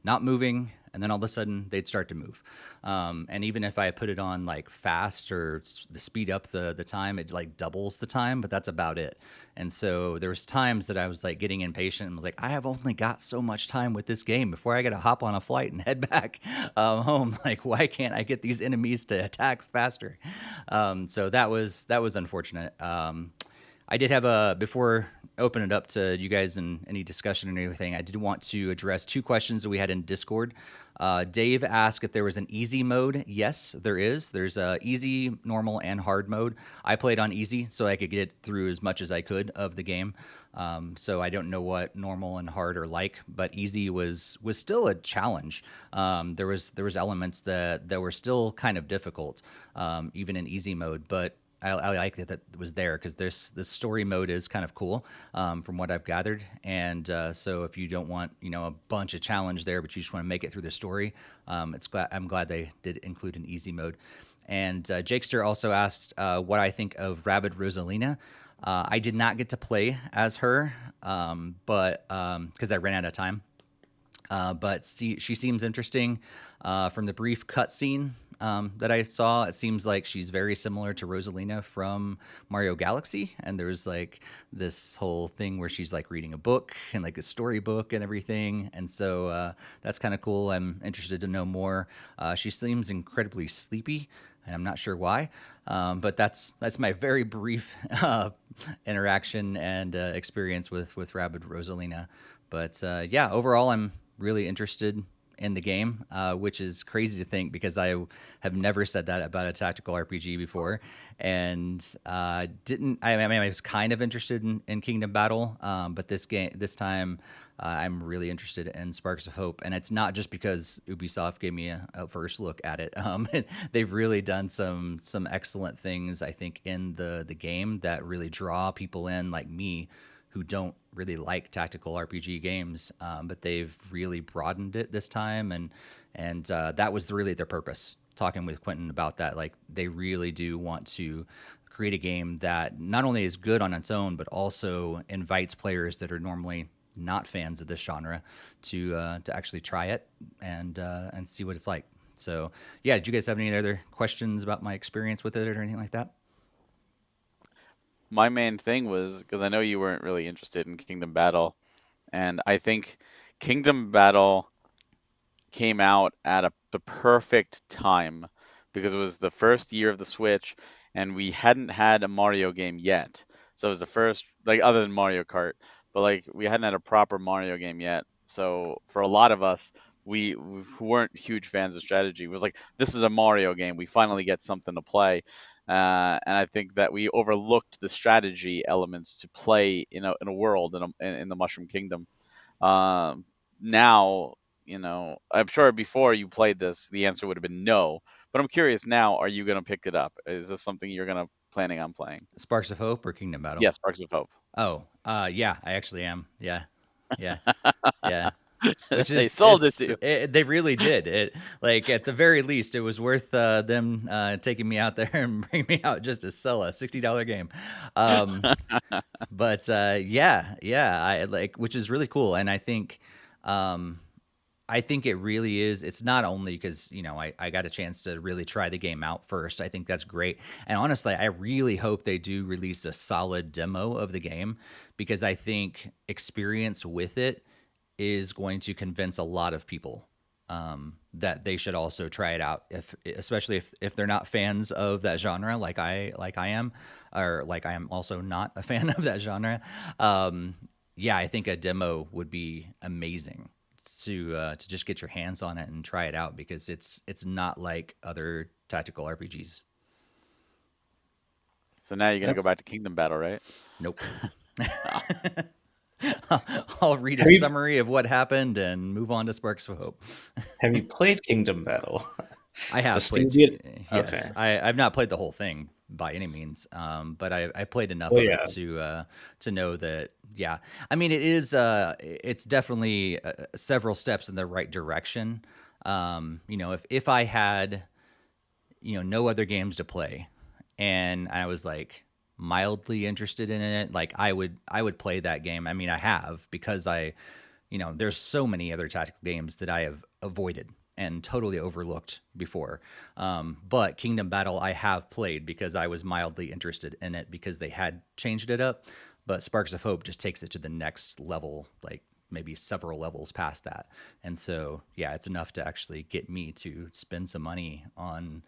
not moving, and then all of a sudden they'd start to move. And even if I put it on like fast or to speed up the time, it like doubles the time, but that's about it. And so there was times that I was like getting impatient and was like, I have only got so much time with this game before I got to hop on a flight and head back home. Like, why can't I get these enemies to attack faster? So that was unfortunate. I did have before open it up to you guys and any discussion and everything, I did want to address 2 questions that we had in Discord. Dave asked if there was an easy mode. Yes, there is. There's a easy, normal, and hard mode. I played on easy so I could get through as much as I could of the game. So I don't know what normal and hard are like, but easy was still a challenge. There was elements that were still kind of difficult, even in easy mode, but I like that was there because the story mode is kind of cool, from what I've gathered. And so if you don't want a bunch of challenge there, but you just want to make it through the story, I'm glad they did include an easy mode. And Jakester also asked what I think of Rabid Rosalina. I did not get to play as her, but because I ran out of time. But she seems interesting. From the brief cutscene that I saw, it seems like she's very similar to Rosalina from Mario Galaxy. And there's like this whole thing where she's like reading a book and like a storybook and everything. And so that's kind of cool. I'm interested to know more. She seems incredibly sleepy, and I'm not sure why. But that's my very brief interaction and experience with Rabid Rosalina. But yeah, overall, I'm really interested in the game, which is crazy to think because I have never said that about a tactical RPG before, and I was kind of interested in Kingdom Battle, but this time I'm really interested in Sparks of Hope, and it's not just because Ubisoft gave me a first look at it. They've really done some excellent things, I think, in the game that really draw people in like me, who don't really like tactical RPG games, but they've really broadened it this time, and that was really their purpose. Talking with Quentin about that, like they really do want to create a game that not only is good on its own, but also invites players that are normally not fans of this genre to actually try it and see what it's like. So yeah, did you guys have any other questions about my experience with it or anything like that? My main thing was because I know you weren't really interested in Kingdom Battle, and I think Kingdom Battle came out at the perfect time because it was the first year of the Switch, and we hadn't had a Mario game yet. So it was the first, like other than Mario Kart, but like we hadn't had a proper Mario game yet. So for a lot of us, we who weren't huge fans of strategy, was like, this is a Mario game. We finally get something to play. And I think that we overlooked the strategy elements to play in a world in the Mushroom Kingdom. Now, I'm sure before you played this, the answer would have been no. But I'm curious now, are you going to pick it up? Is this something you're going to planning on playing? Sparks of Hope or Kingdom Battle? Yes, Sparks of Hope. Oh, yeah, I actually am. Yeah. Which They is sold it to you. they really did it. Like at the very least, it was worth them taking me out there and bringing me out just to sell a $60 game. But yeah, I like, which is really cool, and I think it really is. It's not only because, I got a chance to really try the game out first. I think that's great. And honestly, I really hope they do release a solid demo of the game, because I think experience with it is going to convince a lot of people that they should also try it out, especially if they're not fans of that genre like I am, or like I am also not a fan of that genre. Yeah, I think a demo would be amazing to just get your hands on it and try it out, because it's not like other tactical RPGs. So now you're gonna go back to Kingdom Battle, right? Nope. I'll read a summary of what happened and move on to Sparks of Hope. Have you played Kingdom Battle? I have played. Yes, okay. I've not played the whole thing by any means, but I played enough of it to know that. Yeah, I mean, it's definitely several steps in the right direction. If I had, no other games to play, and I was like mildly interested in it, like I would play that game. I mean, I have, because there's so many other tactical games that I have avoided and totally overlooked before. But Kingdom Battle I have played because I was mildly interested in it, because they had changed it up. But Sparks of Hope just takes it to the next level, like maybe several levels past that. And so, yeah, it's enough to actually get me to spend some money on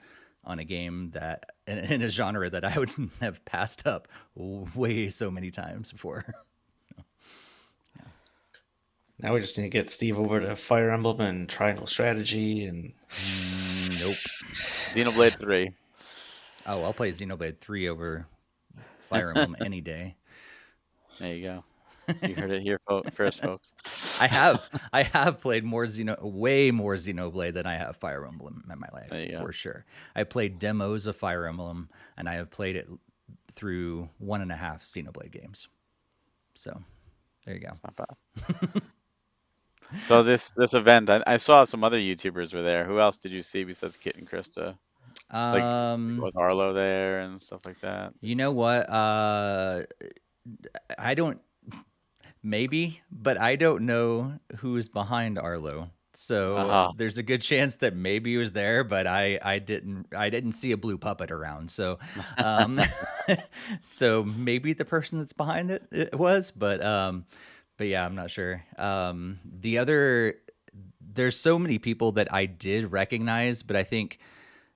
a game that in a genre that I would have passed up way so many times before. Now we just need to get Steve over to Fire Emblem and Triangle Strategy and. Nope. Xenoblade 3. Oh, I'll play Xenoblade 3 over Fire Emblem any day. There you go. You heard it here first, folks. I have played way more Xenoblade than I have Fire Emblem in my life, There you go. for sure. I played demos of Fire Emblem, and I have played it through 1.5 Xenoblade games. So there you go. That's not bad. So this event, I saw some other YouTubers were there. Who else did you see besides Kit and Krista? Like, was Arlo there and stuff like that? You know what? I don't. Maybe, but I don't know who's behind Arlo. So there's a good chance that maybe he was there, but I didn't see a blue puppet around. So so maybe the person that's behind it was, but yeah, I'm not sure. There's so many people that I did recognize, but I think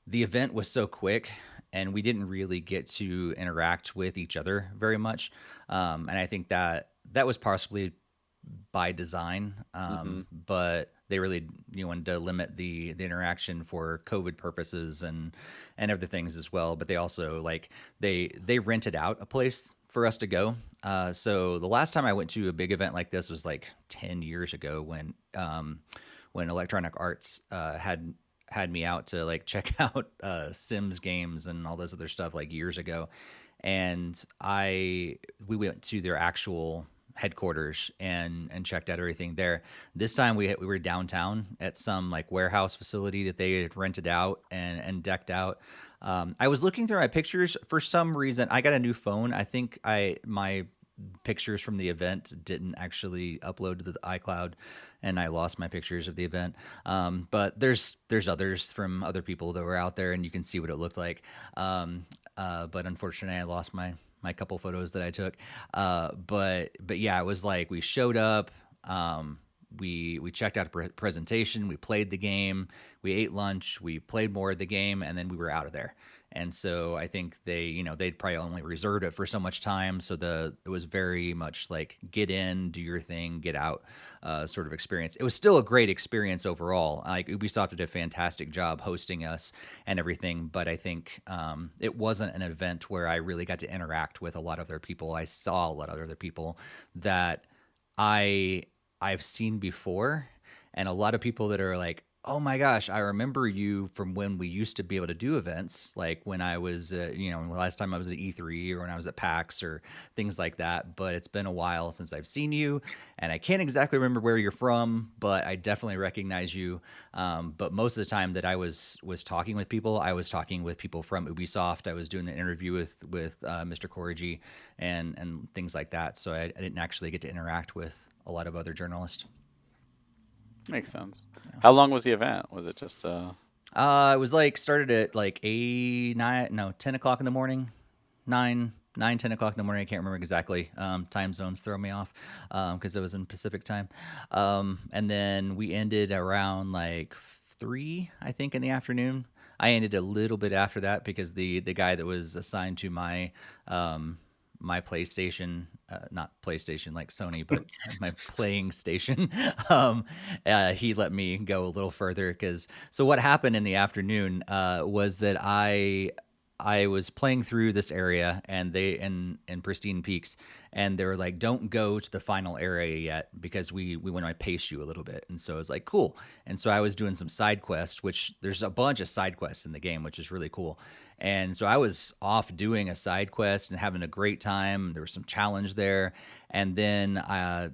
the event was so quick and we didn't really get to interact with each other very much. And I think that was possibly by design, but they really wanted to limit the interaction for COVID purposes and other things as well. But they also they rented out a place for us to go. So the last time I went to a big event like this was like 10 years ago when Electronic Arts had me out to check out Sims games and all this other stuff years ago. And we went to their actual headquarters and checked out everything there. This time we were downtown at some warehouse facility that they had rented out and decked out. I was looking through my pictures. For some reason, I got a new phone. I think my pictures from the event didn't actually upload to the iCloud, and I lost my pictures of the event. But there's others from other people that were out there, and you can see what it looked like. But unfortunately, I lost my couple photos that I took. But yeah, it was we showed up. We checked out a presentation. We played the game. We ate lunch. We played more of the game, and then we were out of there. And so I think they'd probably only reserved it for so much time. So it was very much get in, do your thing, get out sort of experience. It was still a great experience overall. Ubisoft did a fantastic job hosting us and everything, but I think it wasn't an event where I really got to interact with a lot of other people. I saw a lot of other people that I've seen before, and a lot of people that are oh my gosh, I remember you from when we used to be able to do events, when I was, the last time I was at E3 or when I was at PAX or things like that. But it's been a while since I've seen you, and I can't exactly remember where you're from, but I definitely recognize you. But most of the time that I was talking with people, I was talking with people from Ubisoft. I was doing the interview with Mr. Corrigy and things like that. So I didn't actually get to interact with a lot of other journalists. Makes sense. Yeah. How long was the event? Was it just it was started at 10 o'clock in the morning, 10 o'clock in the morning. I can't remember exactly. Time zones throw me off because it was in Pacific time. And then we ended around 3, I think, in the afternoon. I ended a little bit after that because the guy that was assigned to my my PlayStation, not PlayStation like Sony, but my playing station. He let me go a little further so what happened in the afternoon was that I was playing through this area and in Pristine Peaks, and they were like, don't go to the final area yet because we want to pace you a little bit. And so I was like, cool. And so I was doing some side quests, which there's a bunch of side quests in the game, which is really cool. And so I was off doing a side quest and having a great time. There was some challenge there. And then a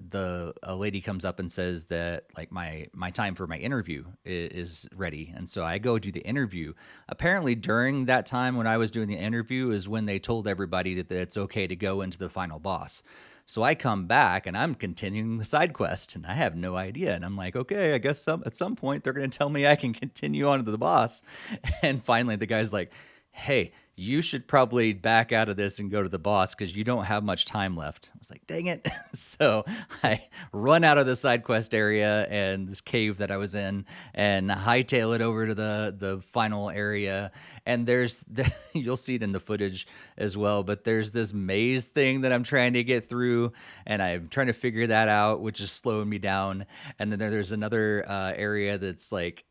lady comes up and says that my time for my interview is ready. And so I go do the interview. Apparently during that time when I was doing the interview is when they told everybody that it's okay to go into the final boss. So I come back and I'm continuing the side quest, and I have no idea. And I'm like, okay, I guess at some point they're going to tell me I can continue on to the boss. And finally the guy's like, hey, you should probably back out of this and go to the boss because you don't have much time left. I was like, dang it. So I run out of the side quest area and this cave that I was in and hightail it over to the final area. And you'll see it in the footage as well, but there's this maze thing that I'm trying to get through, and I'm trying to figure that out, which is slowing me down. And then there's another area that's like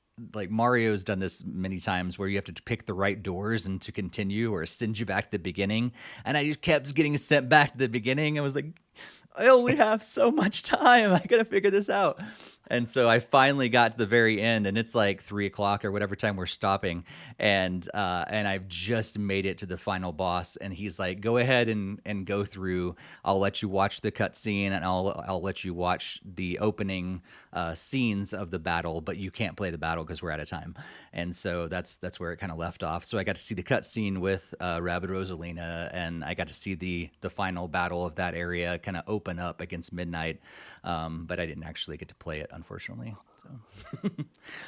Mario's done this many times where you have to pick the right doors and to continue or send you back to the beginning. And I just kept getting sent back to the beginning. I was like, I only have so much time. I got to figure this out. And so I finally got to the very end, and it's like 3:00 or whatever time we're stopping, and I've just made it to the final boss. And he's like, "Go ahead and go through. I'll let you watch the cutscene, and I'll let you watch the opening scenes of the battle, but you can't play the battle because we're out of time." And so that's where it kind of left off. So I got to see the cutscene with Rabbid Rosalina, and I got to see the final battle of that area kind of open up against Midnight, but I didn't actually get to play it, unfortunately. So,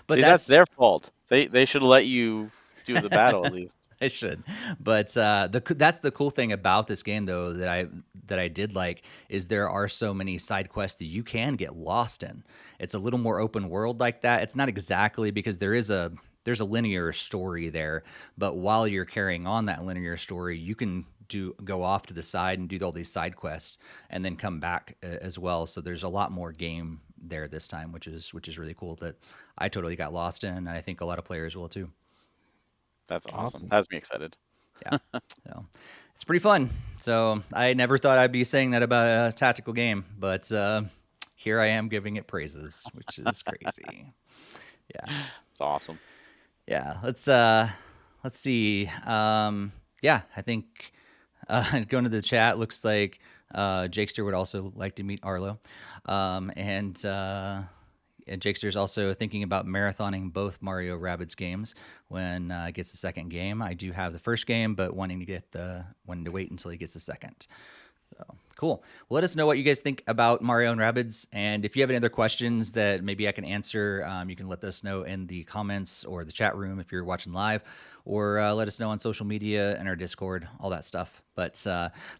but See, that's their fault. They should let you do the battle at least. I should, but that's the cool thing about this game, though, that I did like, is there are so many side quests that you can get lost in. It's a little more open world like that. It's not exactly, because there's a linear story there, but while you're carrying on that linear story, you can go off to the side and do all these side quests and then come back as well. So there's a lot more game there this time, which is really cool, that I totally got lost in, and I think a lot of players will too. That's awesome. That has me excited. Yeah, so it's pretty fun. So I never thought I'd be saying that about a tactical game, but here I am giving it praises, which is crazy. Yeah, it's awesome. Yeah, let's see. Yeah, I think going to the chat, looks like Jakester would also like to meet Arlo, and Jakester's also thinking about marathoning both Mario Rabbids games when he gets the second game. I do have the first game, but wanting to wait until he gets the second. So cool. Well, let us know what you guys think about Mario and Rabbids, and if you have any other questions that maybe I can answer, you can let us know in the comments or the chat room if you're watching live, or let us know on social media and our Discord, all that stuff. But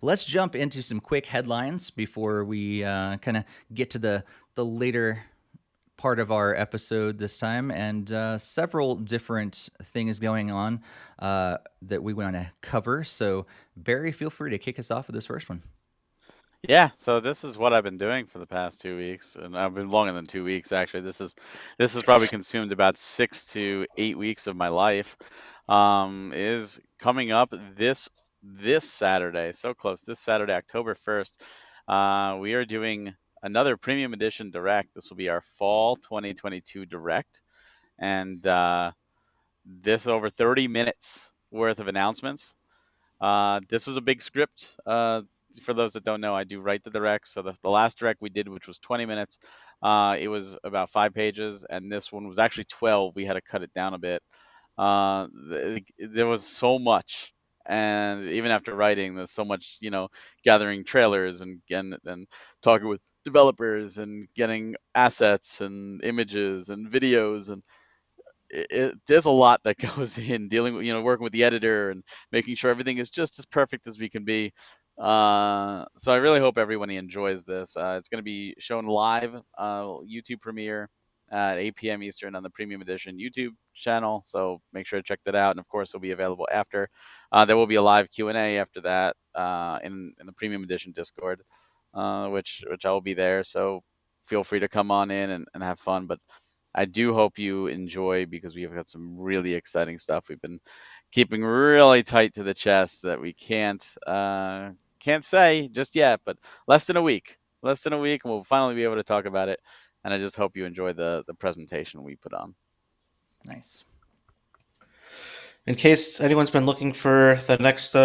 let's jump into some quick headlines before we kind of get to the later part of our episode this time, and several different things going on that we want to cover. So Barry, feel free to kick us off with this first one. Yeah, so this is what I've been doing for the past 2 weeks, and I've been longer than 2 weeks actually. This has probably consumed about 6 to 8 weeks of my life. Is coming up this Saturday, so close. This Saturday, October 1st, we are doing another Premium Edition Direct. This will be our Fall 2022 Direct, and this is over 30 minutes worth of announcements. This is a big script. For those that don't know, I do write the directs. So the last direct we did, which was 20 minutes, it was about 5 pages, and this one was actually 12. We had to cut it down a bit. There was so much, and even after writing, there's so much, gathering trailers and talking with developers and getting assets and images and videos, and there's a lot that goes in dealing with, working with the editor and making sure everything is just as perfect as we can be. So I really hope everyone enjoys this. It's going to be shown live, YouTube premiere at 8 p.m. Eastern on the Premium Edition YouTube channel. So make sure to check that out. And of course, it'll be available after. There will be a live Q&A after that in the Premium Edition Discord, which I will be there. So feel free to come on in and have fun. But I do hope you enjoy, because we've got some really exciting stuff. We've been keeping really tight to the chest that we can't say just yet, but less than a week, and we'll finally be able to talk about it. And I just hope you enjoy the presentation we put on. Nice. In case anyone's been looking for the next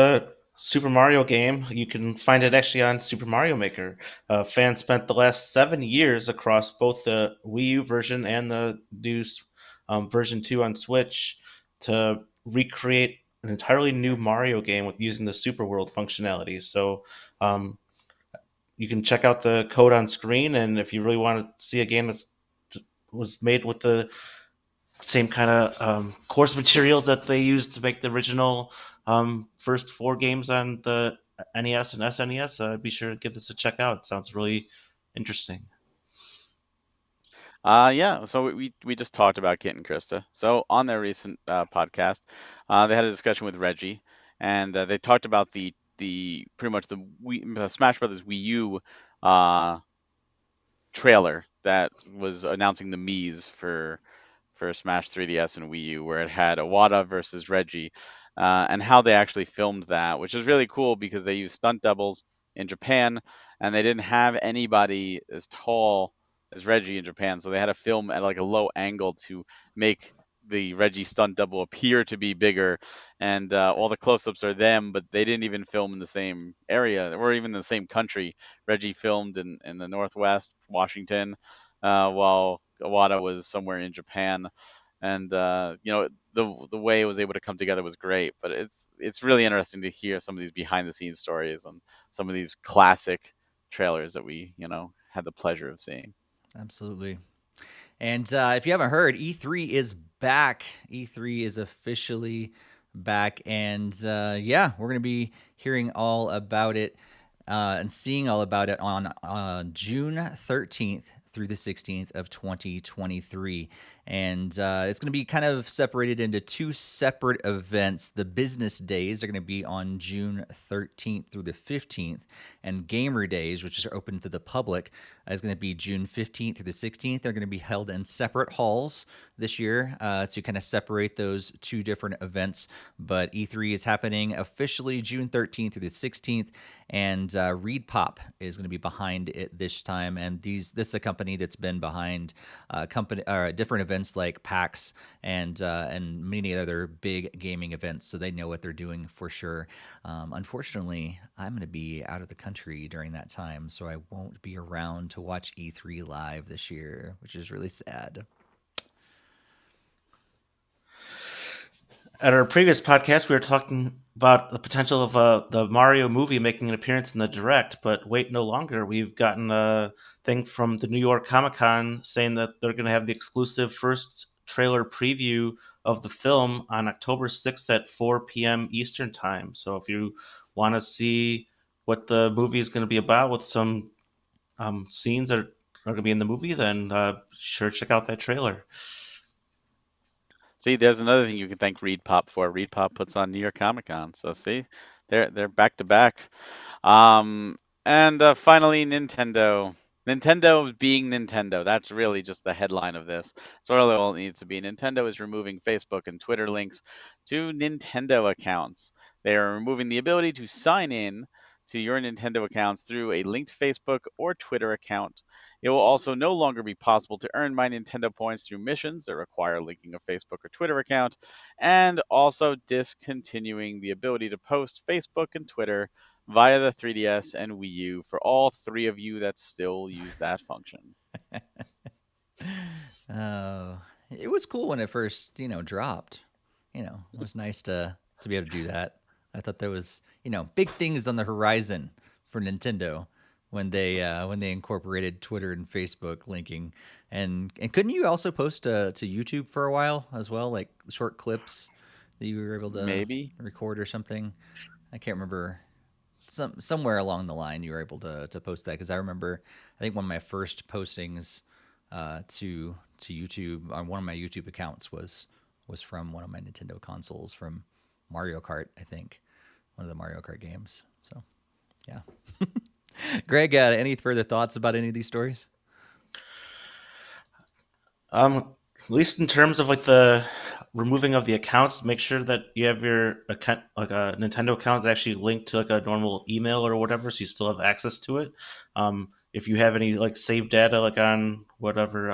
Super Mario game, you can find it actually on Super Mario Maker. Fans spent the last 7 years across both the Wii U version and the new version 2 on Switch to recreate an entirely new Mario game with using the Super World functionality. So you can check out the code on screen, and if you really want to see a game that was made with the same kind of course materials that they used to make the original first 4 games on the NES and SNES. Be sure to give this a check out. It sounds really interesting. Yeah, so we just talked about Kit and Krista. So on their recent podcast, they had a discussion with Reggie, and they talked about the pretty much the Smash Brothers Wii U trailer that was announcing the Mii's for Smash 3DS and Wii U, where it had Iwata versus Reggie, and how they actually filmed that, which is really cool because they used stunt doubles in Japan, and they didn't have anybody as tall as Reggie in Japan, so they had to film at like a low angle to make the Reggie stunt double appear to be bigger, and all the close-ups are them, but they didn't even film in the same area or even in the same country. Reggie filmed in the Northwest, Washington, while Iwata was somewhere in Japan, and the way it was able to come together was great. But it's really interesting to hear some of these behind the scenes stories and some of these classic trailers that we had the pleasure of seeing. Absolutely. And if you haven't heard, E3 is back. E3 is officially back. And yeah, we're going to be hearing all about it and seeing all about it on June 13th through the 16th of 2023. And it's going to be kind of separated into 2 separate events. The business days are going to be on June 13th through the 15th, and Gamer Days, which is open to the public, is going to be June 15th through the 16th. They're going to be held in separate halls this year to kind of separate those 2 different events. But E3 is happening officially June 13th through the 16th, and Reed Pop is going to be behind it this time. And this is a company that's been behind different events like PAX and many other big gaming events, so they know what they're doing for sure. Unfortunately, I'm going to be out of the country during that time, so I won't be around to watch E3 live this year, which is really sad. At our previous podcast, we were talking about the potential of the Mario movie making an appearance in the Direct, but wait no longer. We've gotten a thing from the New York Comic Con saying that they're going to have the exclusive first trailer preview of the film on October 6th at 4 p.m. Eastern Time. So if you want to see what the movie is going to be about with some scenes that are going to be in the movie, then sure check out that trailer. See, there's another thing you can thank Reed Pop for. Reed Pop puts on New York Comic Con, so see, they're back to back. And finally, Nintendo. Nintendo being Nintendo. That's really just the headline of this. It's really all it needs to be. Nintendo is removing Facebook and Twitter links to Nintendo accounts. They are removing the ability to sign in to your Nintendo accounts through a linked Facebook or Twitter account. It will also no longer be possible to earn My Nintendo points through missions that require linking a Facebook or Twitter account, and also discontinuing the ability to post Facebook and Twitter via the 3DS and Wii U for all 3 of you that still use that function. It was cool when it first, dropped. It was nice to be able to do that. I thought there was, big things on the horizon for Nintendo when they incorporated Twitter and Facebook linking. And couldn't you also post to YouTube for a while as well, like short clips that you were able to Maybe. record or something? I can't remember. Somewhere along the line you were able to post that, because I remember I think one of my first postings to YouTube on one of my YouTube accounts was from one of my Nintendo consoles, from Mario Kart, I think, one of the Mario Kart games. So yeah. Greg, any further thoughts about any of these stories? At least in terms of like the removing of the accounts, make sure that you have your account, like a Nintendo account, actually linked to like a normal email or whatever, so you still have access to it. If you have any like saved data, like on whatever,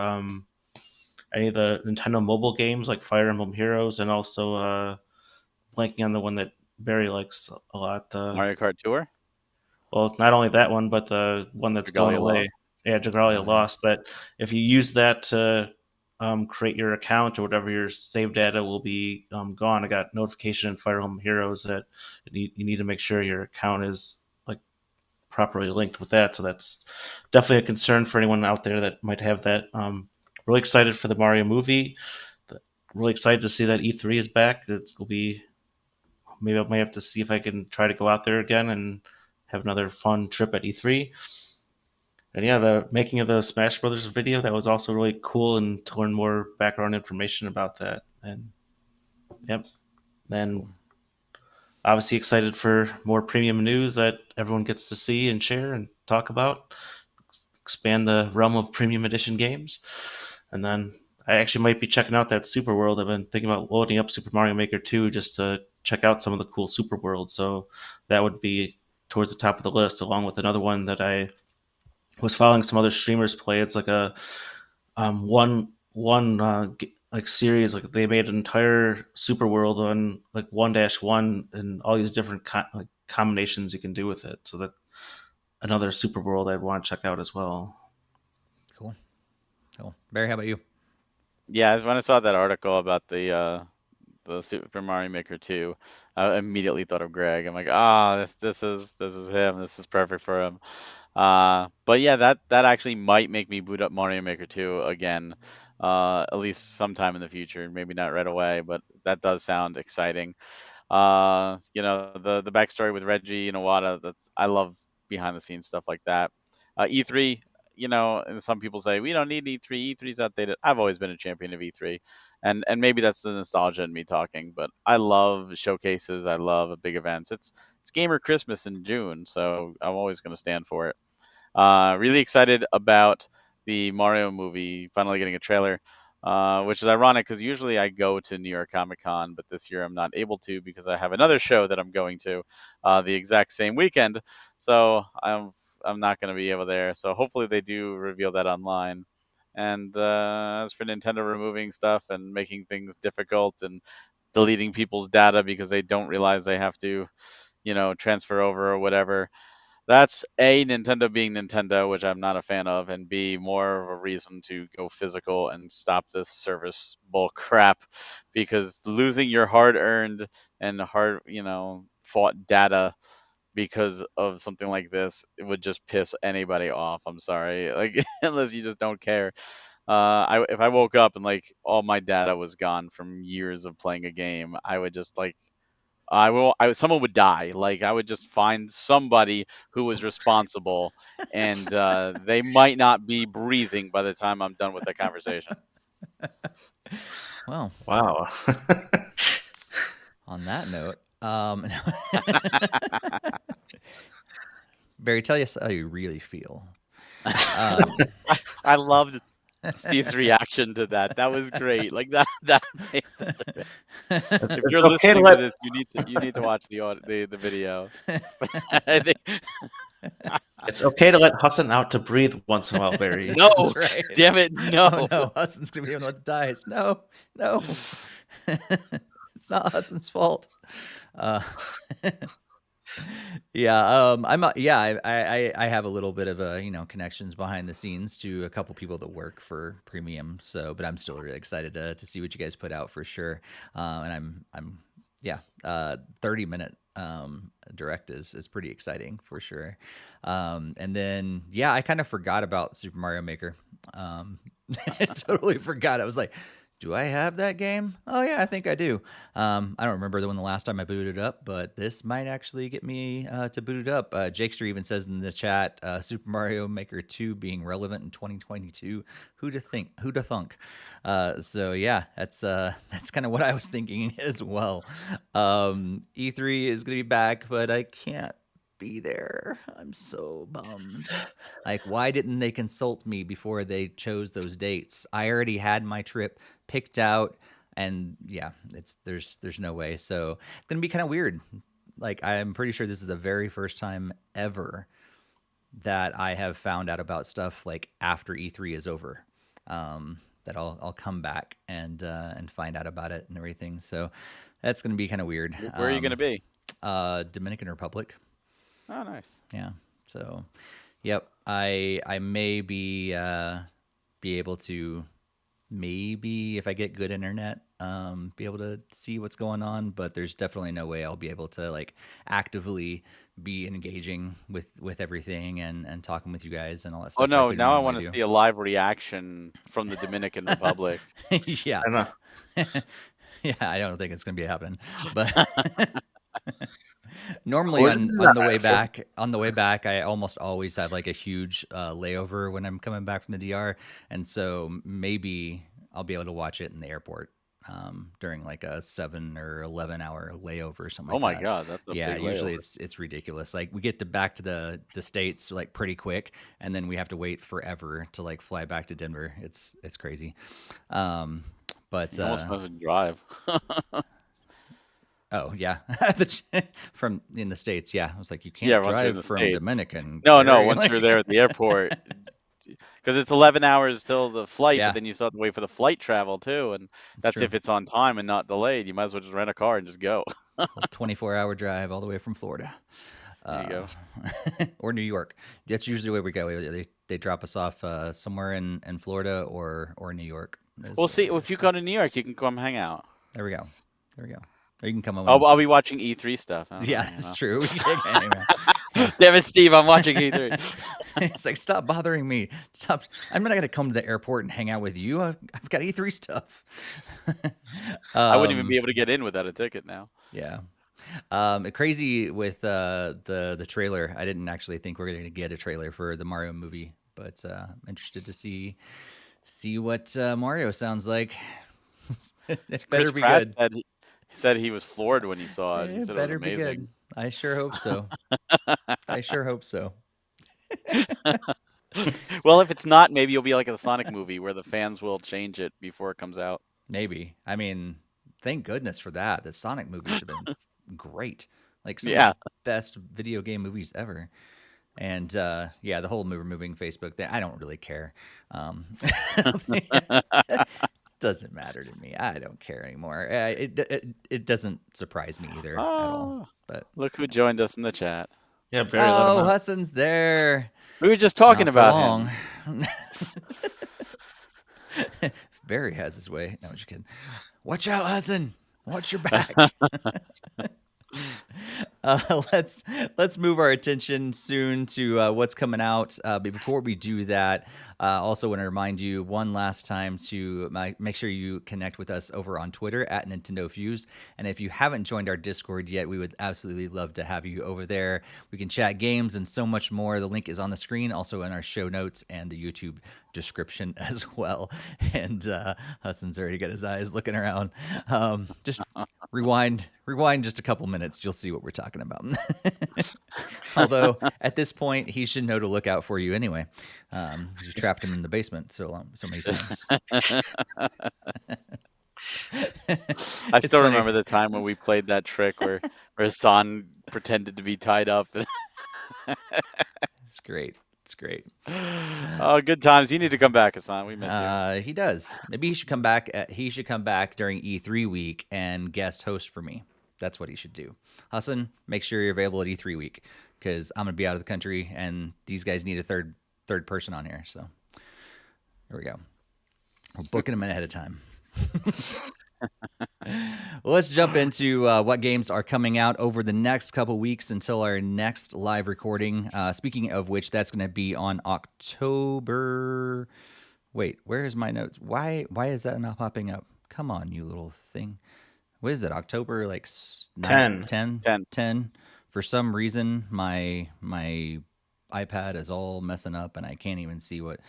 any of the Nintendo mobile games like Fire Emblem Heroes, and also blanking on the one that Barry likes a lot. Mario Kart Tour? Well, not only that one, but the one that's going Dragalia away. Lost. Yeah, Dragalia Oh, yeah. Lost. That if you use that to create your account or whatever, your saved data will be gone. I got notification in Fire Emblem Heroes that you need to make sure your account is like properly linked with that. So that's definitely a concern for anyone out there that might have that. Really excited for the Mario movie. really excited to see that E3 is back. It'll be, maybe I might have to see if I can try to go out there again and have another fun trip at E3. And yeah, the making of the Smash Brothers video, that was also really cool, and to learn more background information about that. And yep, then Cool. obviously excited for more premium news that everyone gets to see and share and talk about. Expand the realm of premium edition games. And then I actually might be checking out that Super World. I've been thinking about loading up Super Mario Maker 2 just to check out some of the cool Super Worlds. So that would be towards the top of the list, along with another one that I was following some other streamers play. It's like a one like series. Like they made an entire Super World on like 1-1 and all these different like combinations you can do with it. So that another Super World I'd want to check out as well. Cool. Barry, how about you? Yeah, when I saw that article about the Super Mario Maker 2, I immediately thought of Greg. I'm like, this is him. This is perfect for him. But yeah, that actually might make me boot up Mario Maker 2 again, at least sometime in the future. Maybe not right away, but that does sound exciting. The backstory with Reggie and Iwata, I love behind the scenes stuff like that. E3, and some people say we don't need E3. E3's outdated. I've always been a champion of E3, and maybe that's the nostalgia in me talking, but I love showcases. I love big events. It's gamer Christmas in June, so I'm always going to stand for it. Really excited about the Mario movie finally getting a trailer, which is ironic because usually I go to New York Comic Con, but this year I'm not able to because I have another show that I'm going to the exact same weekend. So I'm not going to be able there. So hopefully they do reveal that online. And as for Nintendo removing stuff and making things difficult and deleting people's data because they don't realize they have to, transfer over or whatever, that's A, Nintendo being Nintendo, which I'm not a fan of, and B, more of a reason to go physical and stop this service bull crap, because losing your hard-earned and fought data because of something like this, it would just piss anybody off. I'm sorry, like unless you just don't care. If I woke up and like all my data was gone from years of playing a game, I would just like someone would die. Like I would just find somebody who was responsible, and they might not be breathing by the time I'm done with the conversation. Well, Wow. on that note, Barry, tell us how you really feel. I loved Steve's reaction to that. That was great. Like that made It's if you're okay to listening to let this, you need to watch the video. I think it's okay to let Hassan out to breathe once in a while, Barry. no, That's right. damn it, no. Oh no, Hudson's gonna be the one that dies. No. It's not Hudson's fault. Yeah, I have a little bit of connections behind the scenes to a couple people that work for Premium. So, but I'm still really excited to see what you guys put out for sure. And I'm 30-minute direct is pretty exciting for sure. And then I kind of forgot about Super Mario Maker. I totally forgot. I was like, do I have that game? Oh yeah, I think I do. I don't remember when the last time I booted it up, but this might actually get me to boot it up. Jakester even says in the chat, Super Mario Maker 2 being relevant in 2022. Who to think? Who to thunk? So yeah, that's kind of what I was thinking as well. E3 is gonna be back, but I can't be there. I'm so bummed. Like, why didn't they consult me before they chose those dates? I already had my trip picked out, and there's no way. So it's gonna be kind of weird. Like, I'm pretty sure this is the very first time ever that I have found out about stuff like after E3 is over. That I'll come back and find out about it and everything. So that's gonna be kind of weird. Where are you gonna be? Dominican Republic. Oh, nice. Yeah. So, yep. I may be able to, maybe if I get good internet, be able to see what's going on, but there's definitely no way I'll be able to like actively be engaging with everything and talking with you guys and all that Oh stuff like no, we now I normally want to do. see a live reaction from the Dominican Republic. Yeah. I know. Yeah, I don't think it's going to be happening. But normally Coordinate on the way back, I almost always have like a huge layover when I'm coming back from the DR, and so maybe I'll be able to watch it in the airport during like a 7 or 11 hour layover or something Oh like my that. God, that's a Yeah, big usually layover. it's ridiculous. Like we get to back to the states like pretty quick, and then we have to wait forever to like fly back to Denver. It's crazy. But You almost want to drive. oh yeah, from in the States, yeah. I was like, you Yeah, can't once you're in drive the from States. Dominican, No, Barry. once you're there at the airport, because it's 11 hours till the flight, but Yeah, then you still have to wait for the flight travel too, and it's that's true. if it's on time and not delayed. You might as well just rent a car and just go. Whole 24-hour drive all the way from Florida, There you go. or New York. That's usually where we go. They drop us off somewhere in Florida or New York. Well, see, if you go to New York, you can come hang out. There we go. There we go. Or you can come over. I'll be watching E3 stuff. I don't Yeah, know, that's true. Anyway. Damn it, Steve! I'm watching E3. It's like, stop bothering me. Stop. I'm not going to come to the airport and hang out with you. I've got E3 stuff. I wouldn't even be able to get in without a ticket now. Yeah. Crazy with the trailer. I didn't actually think we're going to get a trailer for the Mario movie, but I'm interested to see what Mario sounds like. It better Chris be Pratt good. said he was floored when he saw it. He It said it was better be amazing. good. I sure hope so. I sure hope so. Well, if it's not, maybe you'll be like a Sonic movie where the fans will change it before it comes out. Maybe. I mean, thank goodness for that. The Sonic movies have been great. Like some of Yeah. the best video game movies ever. And yeah, the whole moving Facebook thing, I don't really care. Doesn't matter to me. I don't care anymore. It doesn't surprise me either at all. Oh, But look who joined us in the chat. Yeah, Barry, let him oh, out. Hassan's there. We were just talking Not for about long. him. Barry has his way. No, I'm just kidding. Watch out, Hassan. Watch your back. Let's move our attention soon to what's coming out. But before we do that, also want to remind you one last time to make sure you connect with us over on Twitter at NintendoFuse. And if you haven't joined our Discord yet, we would absolutely love to have you over there. We can chat games and so much more. The link is on the screen, also in our show notes and the YouTube description as well. And Hassan's already got his eyes looking around. Just rewind just a couple minutes. You'll see what we're talking about. Although at this point, he should know to look out for you anyway. You trapped him in the basement so many times. I still remember the time when we played that trick where Hassan pretended to be tied up. It's great. It's great. Oh, good times. You need to come back, Hassan. We miss you. He does. Maybe he should come back. He should come back during E3 week and guest host for me. That's what he should do. Hassan, make sure you're available at E3 week because I'm gonna be out of the country and these guys need a third person on here. So there we go. We're booking them ahead of time. Well, let's jump into what games are coming out over the next couple weeks until our next live recording. Speaking of which, that's going to be on October. Wait, where is my notes? Why is that not popping up? Come on, you little thing. What is it? October like 10. For some reason, my iPad is all messing up, and I can't even see what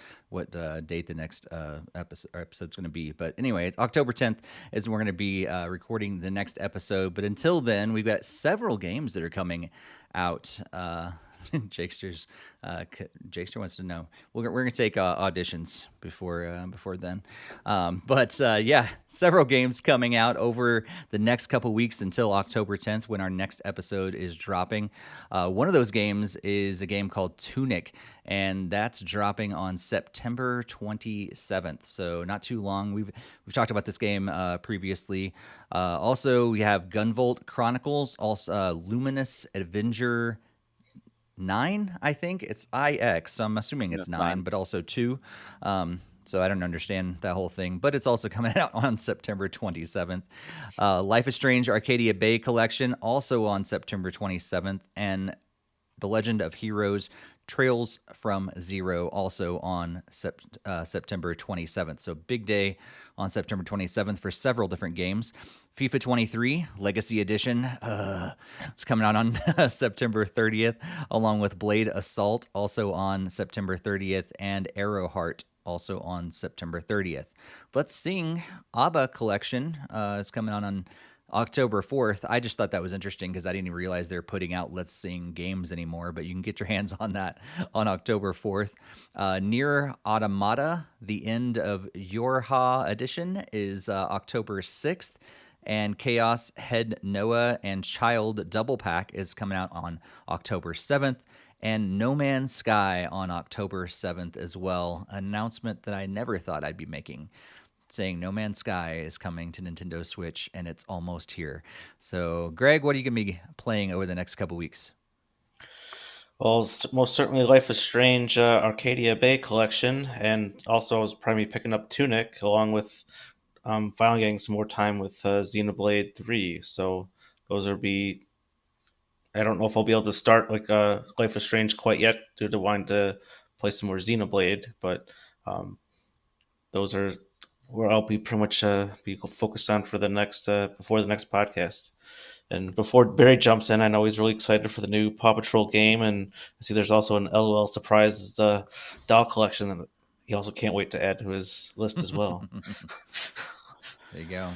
date the next episode's going to be. But anyway, it's October 10th is when we're going to be recording the next episode. But until then, we've got several games that are coming out. Jakester wants to know. We're going to take auditions before then. But yeah, several games coming out over the next couple weeks until October 10th when our next episode is dropping. One of those games is a game called Tunic, and that's dropping on September 27th. So not too long. We've talked about this game previously. Also, we have Gunvolt Chronicles, also Luminous Avenger 9, I think it's IX, so I'm assuming it's 9, but also 2. So I don't understand that whole thing, but it's also coming out on September 27th. Life is Strange Arcadia Bay Collection, also on September 27th. And The Legend of Heroes Trails from Zero, also on September 27th. So big day on September 27th for several different games. FIFA 23 Legacy Edition it's coming out on September 30th, along with Blade Assault, also on September 30th, and Arrowheart, also on September 30th. Let's Sing ABBA Collection is coming out on October 4th. I just thought that was interesting because I didn't even realize they're putting out Let's Sing games anymore, but you can get your hands on that on October 4th. Near Automata, the End of Yorha edition is October 6th. And Chaos Head Noah and Child Double Pack is coming out on October 7th. And No Man's Sky on October 7th as well. An announcement that I never thought I'd be making, saying No Man's Sky is coming to Nintendo Switch, and it's almost here. So, Greg, what are you going to be playing over the next couple weeks? Well, most certainly Life is Strange Arcadia Bay Collection, and also I was probably picking up Tunic, along with finally getting some more time with Xenoblade 3. So those will be... I don't know if I'll be able to start Life is Strange quite yet due to wanting to play some more Xenoblade, but those are where I'll be pretty much be focused on for the next before the next podcast. And before Barry jumps in, I know he's really excited for the new Paw Patrol game, and I see there's also an LOL Surprises doll collection that he also can't wait to add to his list as well. There you go.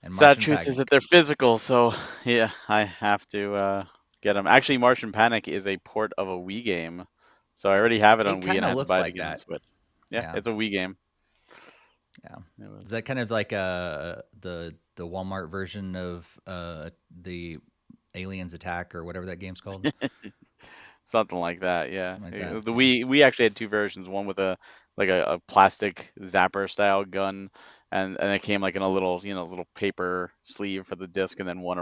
And Sad truth is that they're physical, so yeah, I have to get them. Actually, Martian Panic is a port of a Wii game, so I already have it on Wii, and I have to buy it again on Switch. Yeah, it's a Wii game. Yeah, is that kind of like the Walmart version of the Aliens Attack or whatever that game's called? Something like that, yeah. Like that, we actually had two versions, one with a plastic zapper style gun, and it came like in a little little paper sleeve for the disc, and then one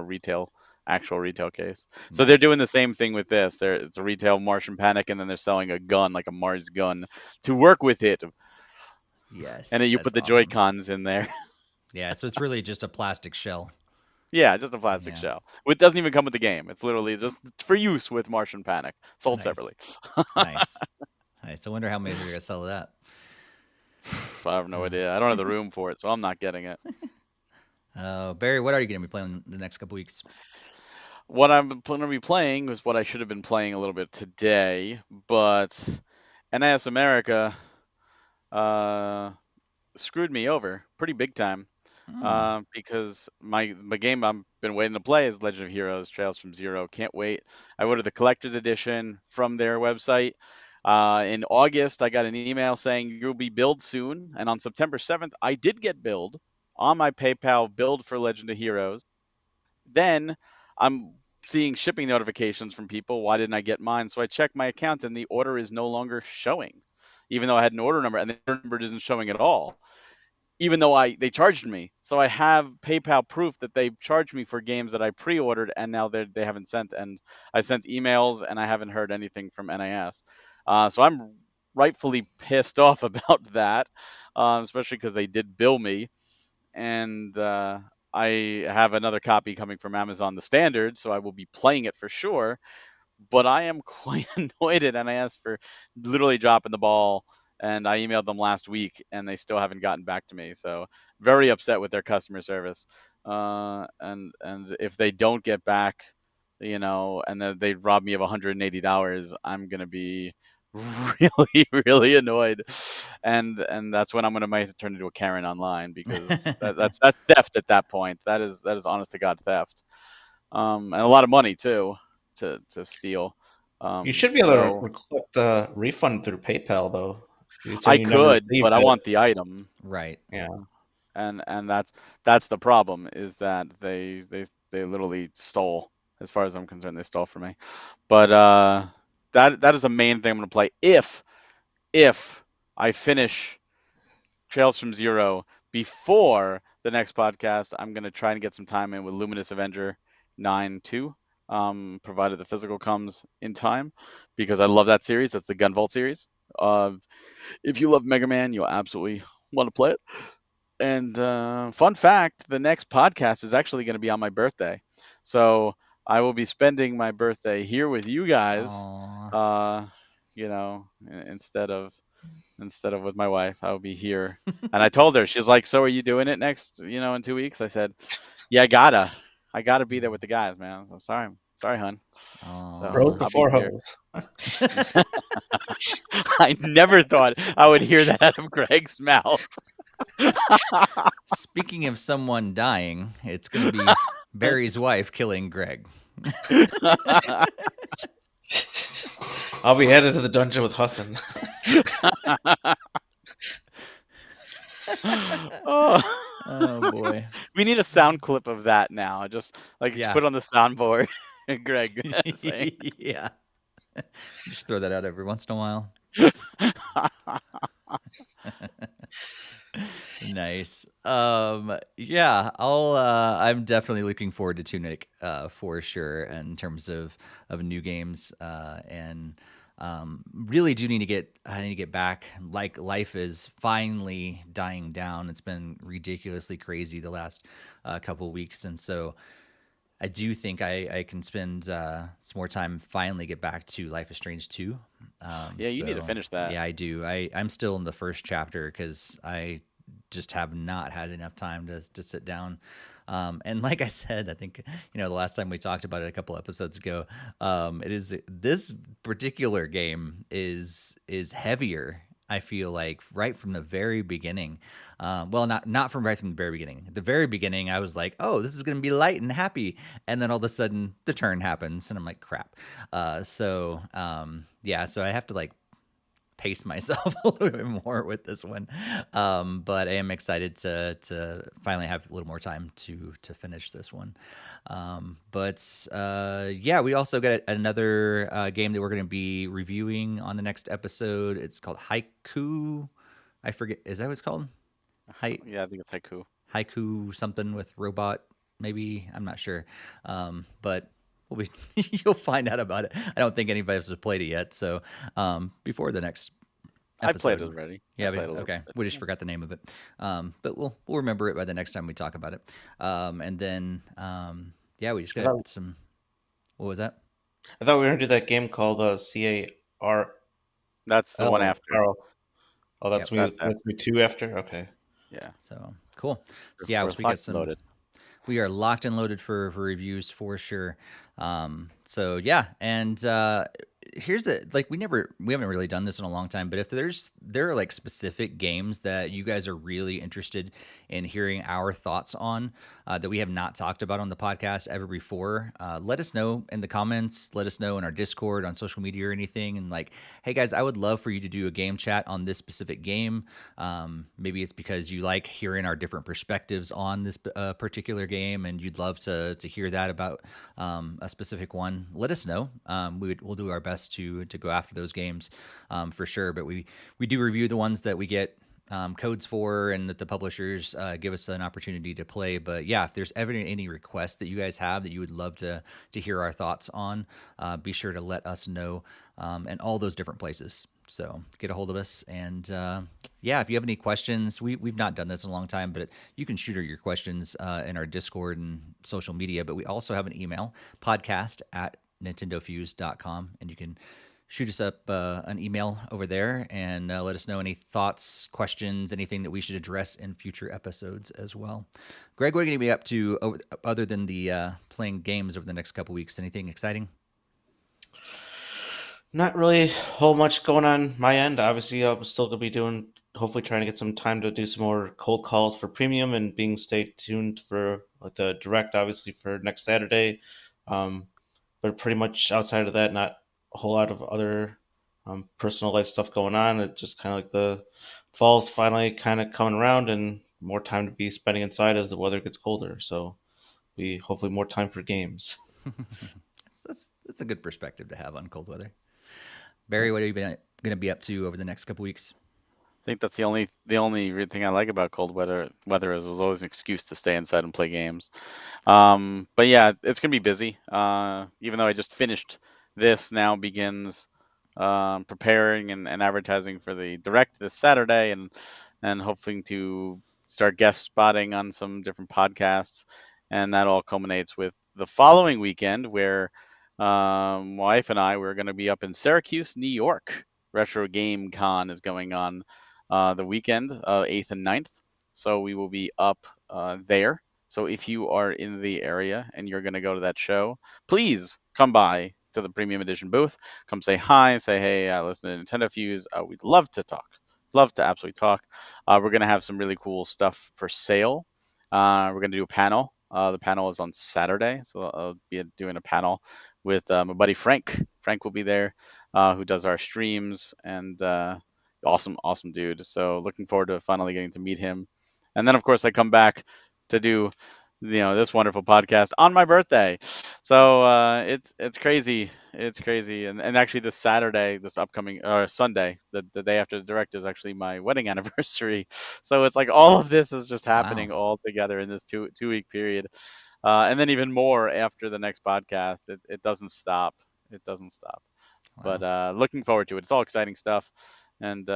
actual retail case. So they're doing the same thing with this. It's a retail Martian Panic, and then they're selling a gun, like a Mars gun, to work with it. Yes. And then you put the Joy-Cons in there. Yeah, so it's really just a plastic shell. Yeah, just a plastic shell. It doesn't even come with the game. It's literally just for use with Martian Panic, sold separately. Nice. Nice. I wonder how many are going to sell that. I have no idea. I don't have the room for it, so I'm not getting it. Barry, what are you going to be playing the next couple weeks? What I'm going to be playing was what I should have been playing a little bit today, but NIS America screwed me over pretty big time. Because my game I've been waiting to play is Legend of Heroes Trails from Zero. Can't wait. I ordered the collector's edition from their website. In August, I got an email saying you'll be billed soon, and on September 7th, I did get billed on my PayPal, billed for Legend of Heroes. Then I'm seeing shipping notifications from people. Why didn't I get mine? So I checked my account, and the order is no longer showing, even though I had an order number, and the order number isn't showing at all. Even though they charged me. So I have PayPal proof that they charged me for games that I pre-ordered, and now they haven't sent. And I sent emails, and I haven't heard anything from NIS. So I'm rightfully pissed off about that, especially because they did bill me. And I have another copy coming from Amazon the Standard, so I will be playing it for sure. But I am quite annoyed at NIS for literally dropping the ball. And I emailed them last week, and they still haven't gotten back to me. So very upset with their customer service. And if they don't get back, and then they rob me of $180, I'm gonna be really, really annoyed. And that's when I'm gonna might turn into a Karen online, because that's theft at that point. That is honest to God theft. And a lot of money too to steal. You should be able to collect a refund through PayPal, though. I could, but I want the item. Right. Yeah. And that's the problem, is that they literally stole. As far as I'm concerned, they stole from me. But that is the main thing I'm going to play. If I finish Trails from Zero before the next podcast, I'm going to try and get some time in with Luminous Avenger 9-2, provided the physical comes in time, because I love that series. That's the Gunvolt series. If you love Mega Man, you'll absolutely want to play it. And fun fact, the next podcast is actually going to be on my birthday. So I will be spending my birthday here with you guys. Aw. Instead of with my wife, I will be here. And I told her, she's like, "So are you doing it next, in 2 weeks?" I said, "Yeah, I gotta be there with the guys, man. I'm sorry, hun." So Bros I'll be before here. hoes. I never thought I would hear that out of Greg's mouth. Speaking of someone dying, it's going to be Barry's wife killing Greg. I'll be headed to the dungeon with Hassan. Oh boy. We need a sound clip of that now. Just Yeah. put on the soundboard. Greg saying. Yeah. Just throw that out every once in a while. Nice. Yeah, I'm definitely looking forward to Tunic for sure in terms of new games. And really do need to get back. Like, life is finally dying down. It's been ridiculously crazy the last couple of weeks, and so I do think I can spend some more time, finally get back to Life is Strange 2. Yeah, you need to finish that. Yeah, I do. I'm still in the first chapter because I just have not had enough time to sit down. And like I said, I think, the last time we talked about it a couple episodes ago, this particular game is heavier, I feel like, right from the very beginning. Well, not from right from the very beginning. At the very beginning, I was like, oh, this is going to be light and happy. And then all of a sudden the turn happens and I'm like, crap. So I have to pace myself a little bit more with this one. But I am excited to finally have a little more time to finish this one. We also got another game that we're going to be reviewing on the next episode. It's called Haiku. I forget. Is that what it's called? Yeah, I think it's Haiku. Haiku something with robot, maybe. I'm not sure. But you'll find out about it. I don't think anybody else has played it yet. So before the next episode. I played it already. Yeah, okay. We just forgot the name of it. But we'll remember it by the next time we talk about it. And then we just got some. What was that? I thought we were gonna do that game called CAR. That's the one after. Oh, that's me 2 after. Okay. Yeah. So cool. So, we got some. Loaded. We are locked and loaded for reviews for sure. And here's we haven't really done this in a long time, but if there are specific games that you guys are really interested in hearing our thoughts on that we have not talked about on the podcast ever before, let us know in the comments, let us know in our Discord, on social media or anything, and hey guys, I would love for you to do a game chat on this specific game. Maybe it's because you like hearing our different perspectives on this particular game and you'd love to hear that about a specific one. Let us know. We'll do our best to go after those games for sure, but we do review the ones that we get codes for and that the publishers give us an opportunity to play. But yeah, if there's ever any requests that you guys have that you would love to hear our thoughts on, be sure to let us know in all those different places. So get a hold of us. And if you have any questions, we've not done this in a long time, but you can shoot your questions in our Discord and social media. But we also have an email, podcast@NintendoFuse.com, and you can shoot us up an email over there and let us know any thoughts, questions, anything that we should address in future episodes as well. Greg, what are you going to be up to other than the playing games over the next couple weeks? Anything exciting? Not really a whole much going on my end. Obviously, I'm still going to be hopefully trying to get some time to do some more cold calls for premium and being stay tuned for the direct, obviously, for next Saturday. But pretty much outside of that, not a whole lot of other personal life stuff going on. It's just kind of the fall's finally kind of coming around and more time to be spending inside as the weather gets colder. So hopefully more time for games. That's a good perspective to have on cold weather. Barry, what are you going to be up to over the next couple weeks? I think that's the only thing I like about cold weather is it was always an excuse to stay inside and play games. But yeah, it's gonna be busy. Even though I just finished this, now begins preparing and advertising for the direct this Saturday, and hoping to start guest spotting on some different podcasts, and that all culminates with the following weekend where wife and I we're going to be up in Syracuse, New York. Retro Game Con is going on the weekend, 8th and 9th. So we will be up there. So if you are in the area and you're going to go to that show, please come by to the Premium Edition booth. Come say hi, say hey, I listen to Nintendo Fuse. We'd love to talk. Love to absolutely talk. We're going to have some really cool stuff for sale. We're going to do a panel. The panel is on Saturday, so I'll be doing a panel with my buddy Frank. Frank will be there, who does our streams, and awesome dude. So looking forward to finally getting to meet him. And then of course I come back to do this wonderful podcast on my birthday. So it's crazy. It's crazy. And actually this Saturday, this upcoming Sunday, the day after the direct is actually my wedding anniversary. So it's like all of this is just happening Wow. all together in this two-week period. And then even more after the next podcast. It doesn't stop. It doesn't stop. Wow. But looking forward to it. It's all exciting stuff. And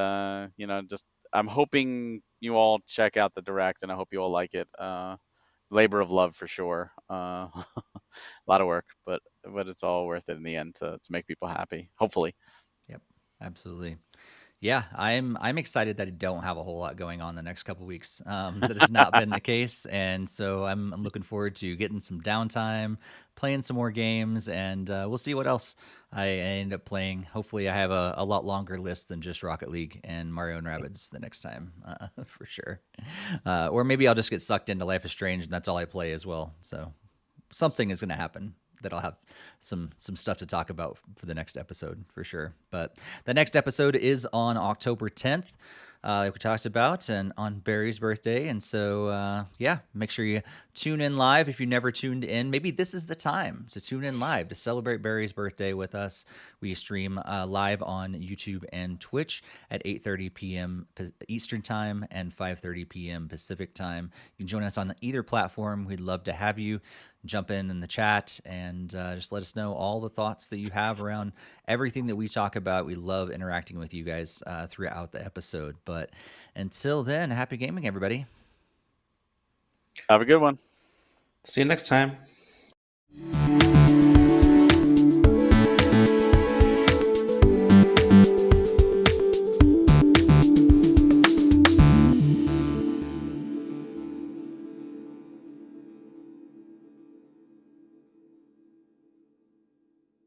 just I'm hoping you all check out the direct, and I hope you all like it. Labor of love for sure. A lot of work, but it's all worth it in the end to make people happy. Hopefully. Yep. Absolutely. Yeah, I'm excited that I don't have a whole lot going on the next couple weeks. That has not been the case, and so I'm looking forward to getting some downtime, playing some more games, and we'll see what else I end up playing. Hopefully, I have a lot longer list than just Rocket League and Mario and Rabbids the next time, for sure. Or maybe I'll just get sucked into Life is Strange, and that's all I play as well. So something is going to happen that I'll have some stuff to talk about for the next episode for sure. But the next episode is on October 10th, like we talked about, and on Barry's birthday. And so, yeah, make sure you tune in live if you never tuned in. Maybe this is the time to tune in live to celebrate Barry's birthday with us. We stream live on YouTube and Twitch at 8:30 p.m. Eastern Time and 5:30 p.m. Pacific Time. You can join us on either platform. We'd love to have you jump in the chat and just let us know all the thoughts that you have around everything that we talk about. We love interacting with you guys throughout the episode. But until then, happy gaming, everybody. Have a good one. See you next time.